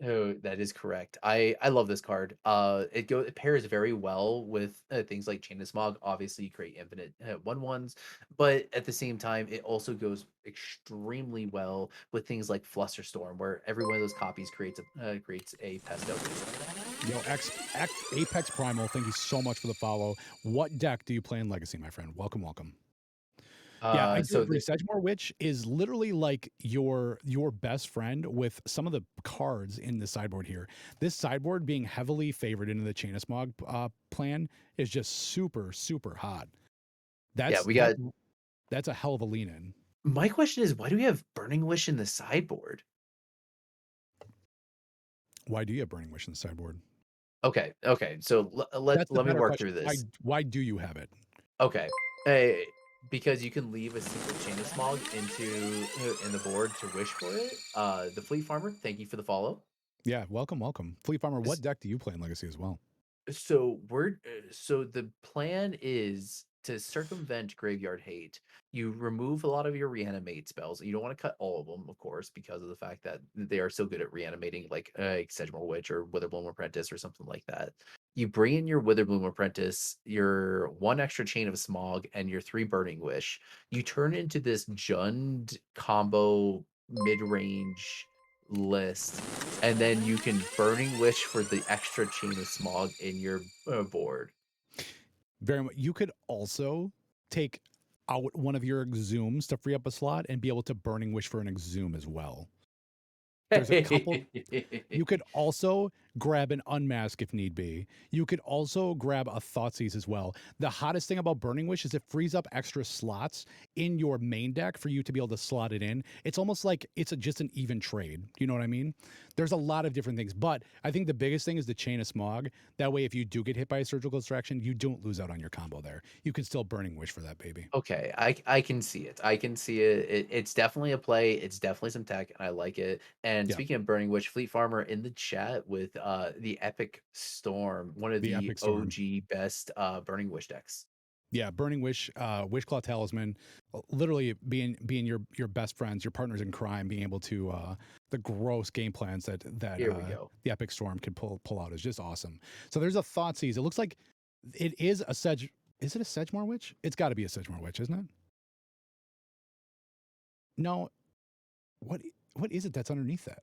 Oh, that is correct. I love this card. It pairs very well with things like Chain of Smog. Obviously, you create infinite 1/1s, but at the same time, it also goes extremely well with things like Flusterstorm, where every one of those copies creates a pest token. Yo, Apex Primal, thank you so much for the follow. What deck do you play in Legacy, my friend? Welcome, welcome. Yeah, I do So agree. the Sedgemoor Witch is literally like your best friend with some of the cards in the sideboard here. This sideboard being heavily favored into the Chain of Smog plan is just super hot. yeah, That's we that got. that's a hell of a lean in. My question is, why do we have Burning Wish in the sideboard? Why do you have Burning Wish in the sideboard? Okay. So That's the let me better work question. through this. Why do you have it? Okay. Because you can leave a single chain of smog in the board to wish for it. The Fleet Farmer, thank you for the follow. Yeah, welcome, welcome. Fleet Farmer, what S- deck do you play in Legacy as well? So the plan is to circumvent graveyard hate. You remove a lot of your reanimate spells. You don't want to cut all of them, of course, because of the fact that they are so good at reanimating, like Sedgemoor Witch or Witherbloom Apprentice or something like that. You bring in your Witherbloom Apprentice, your one extra chain of smog, and your three burning wish. You turn into this Jund combo mid-range list, and then you can burning wish for the extra chain of smog in your board. Very much. You could also take out one of your exhumes to free up a slot and be able to burning wish for an exhume as well. There's a couple. You could also grab an unmask if need be. You could also grab a Thoughtseize as well. The hottest thing about Burning Wish is it frees up extra slots in your main deck for you to be able to slot it in. It's almost like just an even trade. You know what I mean? There's a lot of different things, but I think the biggest thing is the Chain of Smog. That way, if you do get hit by a surgical extraction, you don't lose out on your combo there. You can still Burning Wish for that baby. Okay, I can see it. I can see it. It's definitely a play. It's definitely some tech, and I like it. And Yeah, speaking of Burning Witch, Fleet Farmer in the chat with the Epic Storm, one of the the Epic Storm. OG best Burning Wish decks. Yeah, Burning Wish, Wishclaw Talisman, literally being your best friends, your partners in crime, being able to the gross game plans that Here we go. the Epic Storm could pull out is just awesome. So there's a Thoughtseize. It looks like it is a Sedge. Is it a Sedgemoor Witch? It's got to be a Sedgemoor Witch, isn't it? No, what what is it that's underneath that?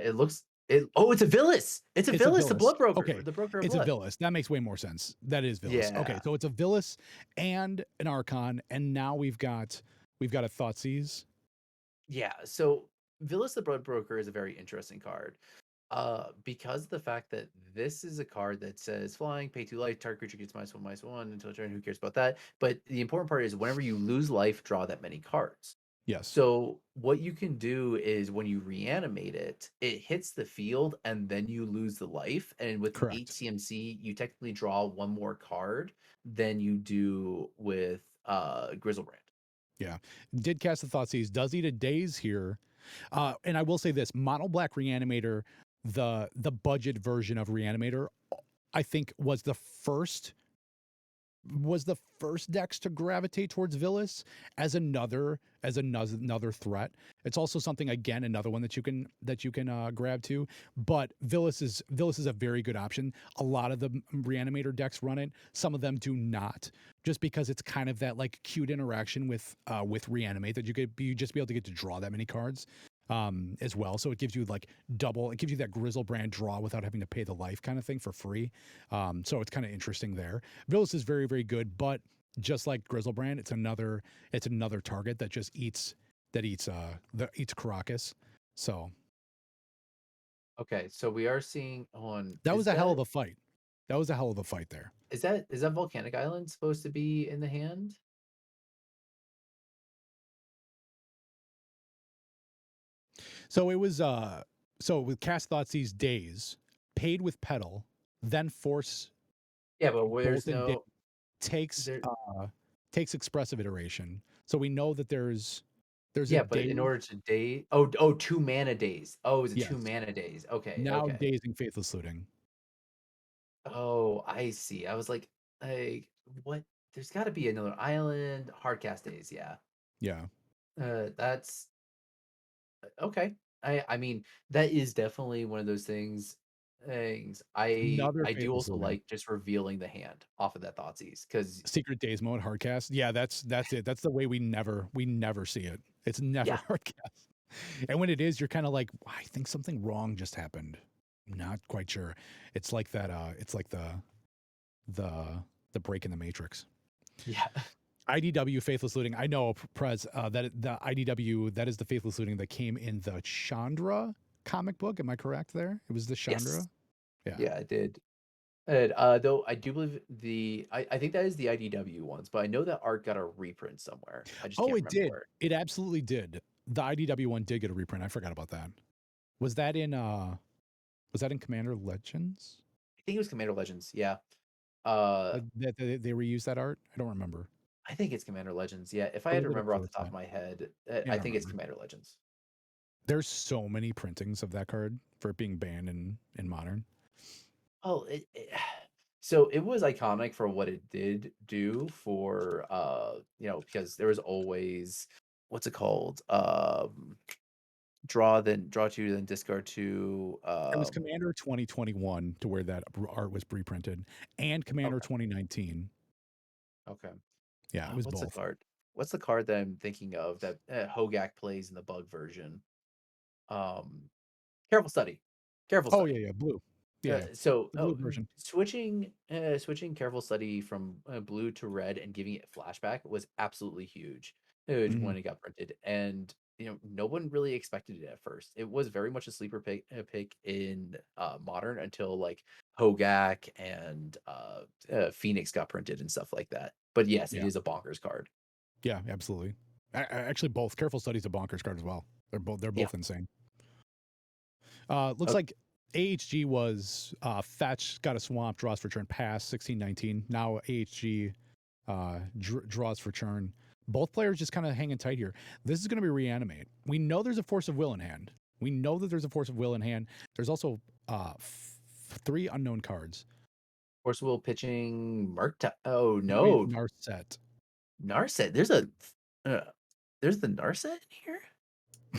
It looks it. Oh, it's a Villas. It's a It's a Villas, the Villas. Blood Broker, Okay, the Broker of it's a Blood. Villas. That makes way more sense. That is Villas. Okay, Yeah. so it's a Villas and an Archon, and now we've got a Thoughtseize. Yeah, so Villas the Blood Broker is a very interesting card. Because of the fact that this is a card that says flying, pay 2 life, target creature gets -1/-1 until turn. Who cares about that? But the important part is whenever you lose life, draw that many cards. Yes, So what you can do is when you reanimate it, it hits the field and then you lose the life. And with the correct. HCMC, you technically draw one more card than you do with Grizzlebrand. Yeah. Did cast the Thoughtseize, does eat a daze here. And I will say this, Mono Black Reanimator, the budget version of Reanimator, I think was the first was the first decks to gravitate towards Villas as another threat. It's also something, again, another one that you can grab to. But Villas is a very good option. A lot of the Reanimator decks run it. Some of them do not, just because it's kind of that like cute interaction with Reanimate that you just be able to get to draw that many cards as well. So it gives you like double. It gives you that Grizzlebrand draw without having to pay the life kind of thing for free. So it's kind of interesting there. Villas is very, very good, but just like Grizzlebrand, it's another target that just eats Caracas. So Okay, so we are seeing on that was a hell of a fight. That was a hell of a fight there. is that Volcanic Island supposed to be in the hand? So it was with Cast Thoughtseize Days, paid with Petal, then Force Yeah, but there's Bolt and Day no takes there. takes Expressive Iteration. So we know that there's a Yeah, but day. in order to day oh 2 mana days. Oh, is it two Yes. mana days? Okay, Now okay. Dazing Faithless Looting. Oh, I see. I was like what? There's got to be another island. Hardcast days. Yeah. Yeah. That's okay. I mean that is definitely one of those things. Another I do Faithless also Looting. like just revealing the hand off of that Thoughtseize because Secret Days mode hardcast. Yeah, that's it. That's the way we never see it. It's never yeah, hardcast. And when it is, you're kind of like, I think something wrong just happened. I'm not quite sure. It's like that. It's like the the break in the Matrix. yeah. IDW Faithless Looting. I know, Prez, that the IDW, that is the Faithless Looting that came in the Chandra comic book. Am I correct there? It was the Yes. Chandra. Yeah. Yeah, I did. And, though I do believe I think that is the IDW ones, but I know that art got a reprint somewhere. I just Oh, can't it remember did. where. It absolutely did. The IDW one did get a reprint. I forgot about that. Was that in was that in Commander Legends? I think it was Commander Legends. Yeah. Uh, That they reused that art? I don't remember. I think it's Commander Legends. Yeah, if I Or had was to it a remember off the top of Foresight? my head, Yeah, I I don't think it's remember. Commander Legends. There's so many printings of that card for it being banned in modern. Oh, so it was iconic for what it did do for because there was always what's it called? Draw two, then discard two. It was Commander 2021 to where that art was reprinted, and Commander Okay, 2019. okay. Yeah, it was What's the both. card? What's the card that I'm thinking of that Hogak plays in the bug version? Um, Careful Study. Careful Oh yeah, Study. yeah, blue. Yeah, So the blue version. switching Careful Study from blue to red and giving it flashback was absolutely huge Mhm. when it got printed, and no one really expected it at first. It was very much a sleeper pick in modern until like Hogak and Phoenix got printed and stuff like that. But yes, it Yeah, is a bonkers card. yeah, absolutely. Actually, both Careful Study's a bonkers card as well. They're Yeah. both insane. Looks Oh, like AHG was fetch, got a swamp, draws for turn, pass 16-19. Now AHG draws for turn. Both players just kind of hanging tight here. This is going to be reanimate. We know there's a force of will in hand. We know that there's a force of will in hand. There's also three unknown cards. Force Will pitching Oh No, we have no, Narset. Narset. Uh, there's the Narset in here.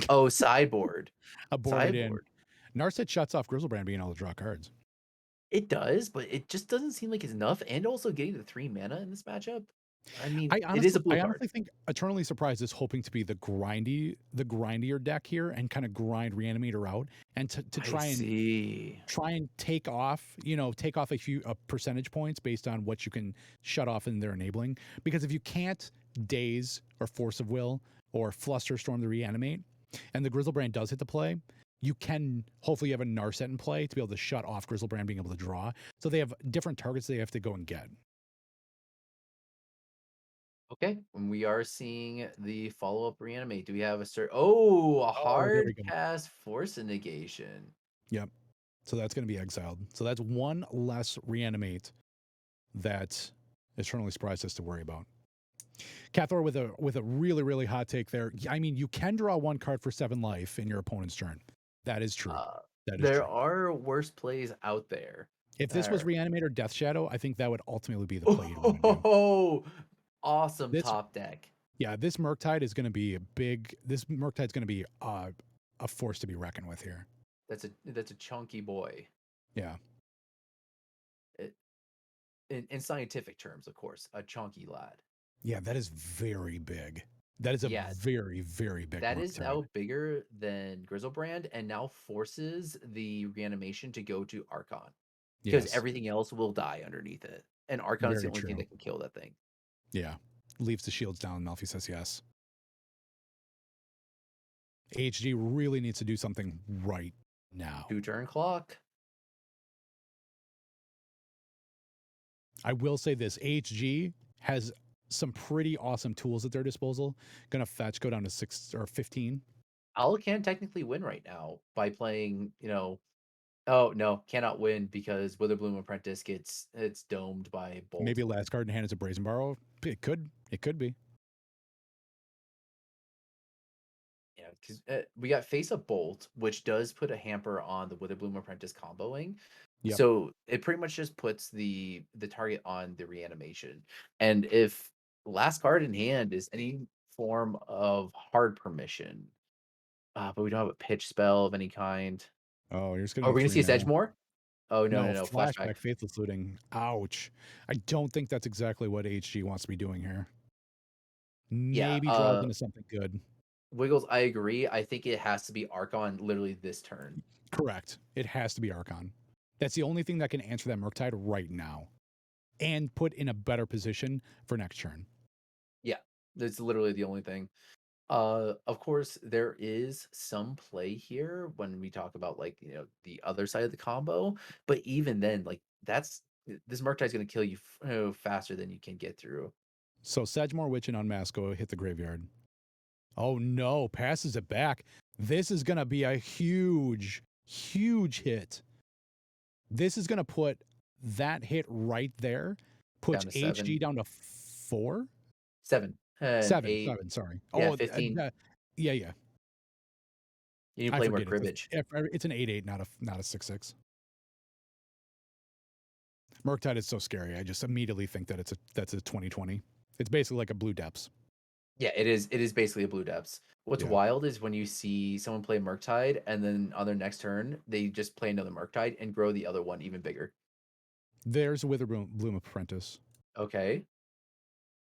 Oh, sideboard. Aborted in. Sideboard. Narset shuts off Grizzlebrand being able to draw cards. It does, but it just doesn't seem like it's enough. And also getting the 3 mana in this matchup. I mean, I it is a honestly, blue I card. honestly think Eternally Surprised is hoping to be the grindier deck here and kind of grind Reanimator out and to I see. try and take off a few percentage points based on what you can shut off in their enabling. Because if you can't daze or force of will or flusterstorm the reanimate, and the Grizzlebrand does hit the play, you can hopefully have a Narset in play to be able to shut off Grizzlebrand being able to draw. So they have different targets they have to go and get. Okay. And we are seeing the follow-up reanimate. Do we have a Oh, there hard we go. cast force of negation. Yep. So that's going to be exiled. So that's one less reanimate that Eternally Surprised has to worry about. Cathor with a really, really hot take there. I mean, you can draw one card for 7 life in your opponent's turn. That is true. Uh That is there true. are worse plays out there. If this was There. Reanimator Death Shadow, I think that would ultimately be the play you'd want to do. Oh, awesome This top deck. Yeah, this Murktide is going to be a big. This Murktide's going to be a force to be reckoned with here. That's a chunky boy. Yeah, It, in scientific terms, of course, a chunky lad. yeah, that is very big. That is a Yeah, very very big that is Murktide. now bigger than Grizzlebrand and now forces the reanimation to go to Archon because Yes, everything else will die underneath it. And Archon is the very only thing true. that can kill that thing. Yeah, leaves the shields down. Melfi says yes. HG really needs to do something right now. 2 turn clock. I will say this: HG has some pretty awesome tools at their disposal. Gonna fetch go down to 6 or 15. Owl can technically win right now by playing, oh no, cannot win because Witherbloom Apprentice gets it's domed by Bolt. Maybe last card in hand is a Brazen Borrow. It could be. Yeah, because we got Face of Bolt, which does put a hamper on the Witherbloom Apprentice comboing. Yep. So it pretty much just puts the target on the reanimation. And if last card in hand is any form of hard permission, but we don't have a pitch spell of any kind. Oh, you're just getting Are the we gonna 3 see a mana. Sedgemoor? Oh no, no, No, no, flashback. flashback, faithless looting. Ouch. I don't think that's exactly what HG wants to be doing here. Yeah, Maybe draws into something good. Wiggles, I agree. I think it has to be Archon literally this turn. Correct. It has to be Archon. That's the only thing that can answer that Murktide right now and put in a better position for next turn. Yeah, that's literally the only thing. Of course, there is some play here when we talk about like the other side of the combo, but even then, like that's this Murktide going to kill you faster than you can get through. So Sedgemoor, Witch, and Unmask go hit the graveyard. Oh no, passes it back. This is going to be a huge, huge hit. This is going to put that hit right there, Down puts to HG 7, down to 4, 7, and 7, 8. 7. Sorry. Yeah, Oh, 15. yeah, yeah. You need to I play more forget cribbage. it's an 8/8, not a 6/6. Murktide is so scary. I just immediately think that that's a 2020. It's basically like a blue depths. Yeah, it is. It is basically a blue depths. What's Yeah. wild is when you see someone play Murktide and then on their next turn they just play another Murktide and grow the other one even bigger. There's a Witherbloom Apprentice. Okay,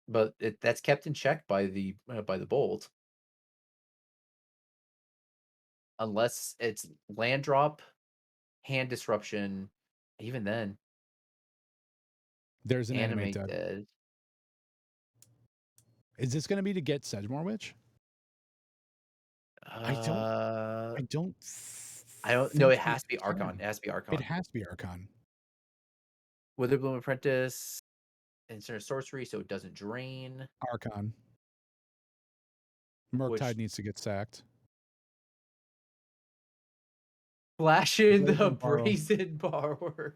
but that's kept in check by the bolt, unless it's land drop, hand disruption. Even then, There's an animate animate dead. dead. Is this going to be to get Sedgemoor Witch? I don't Uh, I don't I don't know. think It we has to be Archon. It can. has to be It Archon. has to be Archon. Witherbloom Apprentice, instant sorcery, so it doesn't drain. Archon. Murktide Which needs to get sacked. flash in the Brazen Borrow brazen borrower.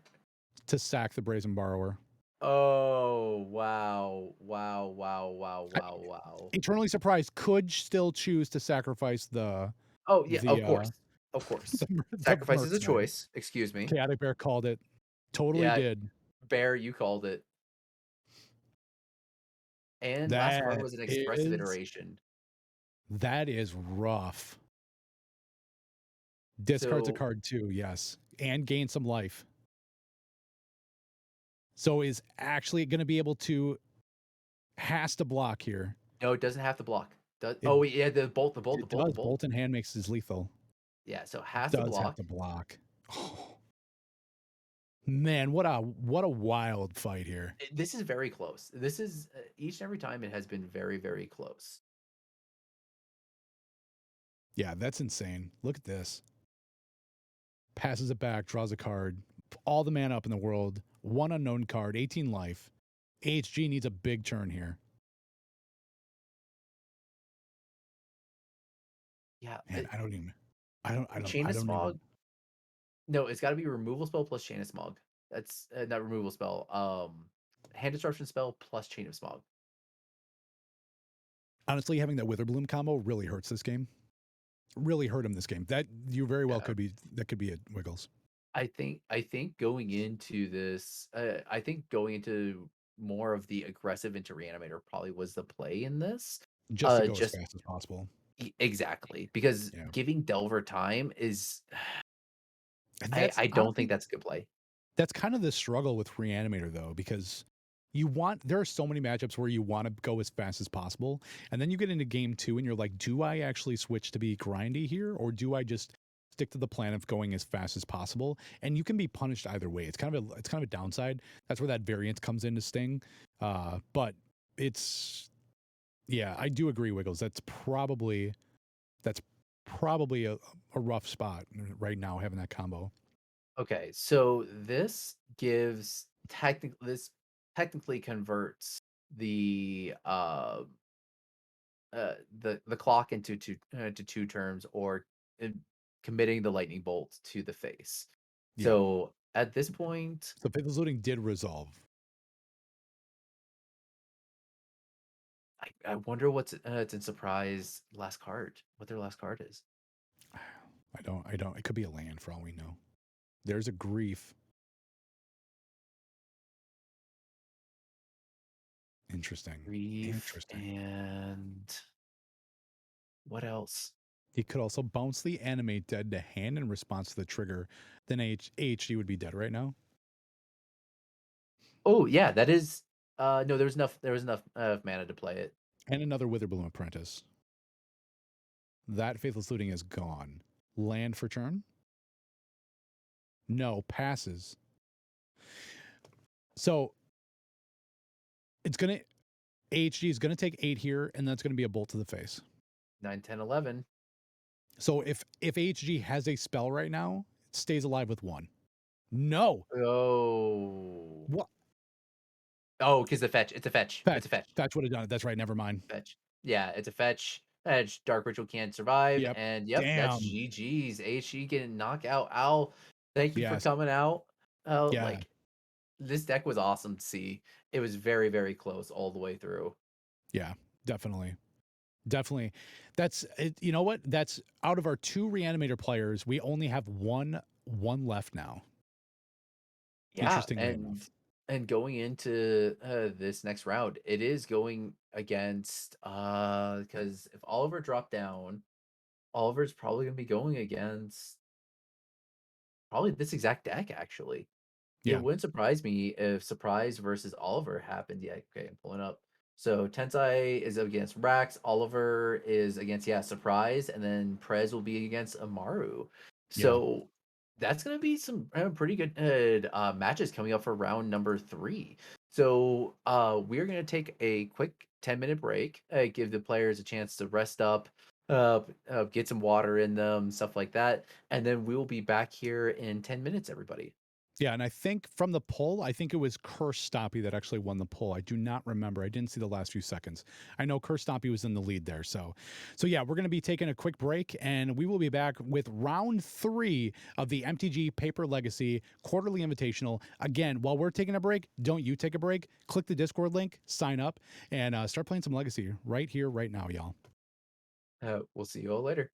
to sack the Brazen Borrower. Oh wow, wow, wow, wow, wow, wow. Eternally Surprised could still choose to sacrifice Oh yeah, the of course, of course. the Sacrifice is a Murktide. choice. Excuse me. Chaotic Bear called it. Totally Yeah, did. Bear, you called it. And last card That was an expressive is iteration. that is rough. Discards a So card too, yes, and gain some life. So is actually going to be able to has to block here. no, it doesn't have to block. It Oh wait, yeah, the bolt, the bolt, the it bolt, the does. bolt. Bolt in hand makes his lethal. Yeah, so it has to Does have block. to block. Oh, man, what a wild fight here. This is very close. This is each and every time it has been very, very close. Yeah, that's insane. Look at this. Passes it back, draws a card, all the mana up in the world, one unknown card, 18 life. HG needs a big turn here. Yeah, Man, I don't even Chain I of don't Smog. even No, it's got to be removal spell plus Chain of Smog. That's not removal spell. Hand disruption spell plus Chain of Smog. honestly having that Witherbloom combo really hurts this game. really hurt him this game. That you very well Yeah. could be that could be it, Wiggles. I think going into this, I think going into more of the aggressive into reanimator probably was the play in this. Just to go as Just fast as possible. exactly, because Yeah. giving Delver time is And I that's I don't think honestly that's a good play. that's kind of the struggle with Reanimator though, because there are so many matchups where you want to go as fast as possible, and then you get into game two and you're like, do I actually switch to be grindy here, or do I just stick to the plan of going as fast as possible? And you can be punished either way. It's kind of a downside. That's where that variance comes in to sting. But it's yeah, I do agree, Wiggles. That's probably a rough spot right now having that combo. Okay, so this technically converts the clock into to two terms, or in committing the lightning bolt to the face. Yeah. So at this point, So Faithless Looting did resolve. I wonder what's it's in surprise last card. What their last card is. I don't. It could be a land for all we know. There's a grief. Interesting. Grief Interesting. and what else? He could also bounce the animate dead to hand in response to the trigger. Then AHD would be dead right now. Oh yeah, that is no, there was enough mana to play it. And another Witherbloom Apprentice. That Faithless Looting is gone. Land for turn? No, passes. So it's gonna AHD is gonna take 8 here, and that's gonna be a bolt to the face. 9, 10, 11. So if AHG has a spell right now, it stays alive with 1. No. Oh. What? Oh, because the fetch. It's a fetch. Fetch. It's a fetch. Fetch would have done it. That's right. Never mind. Fetch. Yeah, it's a fetch. Fetch. Dark Ritual can't survive. Yep. And yep, that's Damn. GG's. HE getting knockout. Al, thank you for Yes. coming out. Yeah. Like, this deck was awesome to see. It was very, very close all the way through. Yeah. Definitely. Definitely. That's it, you know what? That's out of our 2 reanimator players, we only have one left now. Yeah, Interestingly enough. and going into this next round, it is going against because if Oliver dropped down, Oliver's probably gonna be going against probably this exact deck, actually. It Yeah. wouldn't surprise me if Surprise versus Oliver happened. Yeah, okay, I'm pulling up. So Tensai is against Rax, Oliver is against, yeah, Surprise, and then Prez will be against Amaru. Yeah. So that's gonna be some pretty good matches coming up for round number 3. So we're gonna take a quick 10-minute break, give the players a chance to rest up, get some water in them, stuff like that, and then we will be back here in 10 minutes, everybody. Yeah, and I think from the poll, I think it was Curse Stompy that actually won the poll. I do not remember. I didn't see the last few seconds. I know Curse Stompy was in the lead there. So yeah, we're going to be taking a quick break, and we will be back with round 3 of the MTG Paper Legacy Quarterly Invitational. Again, while we're taking a break, don't you take a break. Click the Discord link, sign up, and start playing some Legacy right here, right now, y'all. We'll see you all later.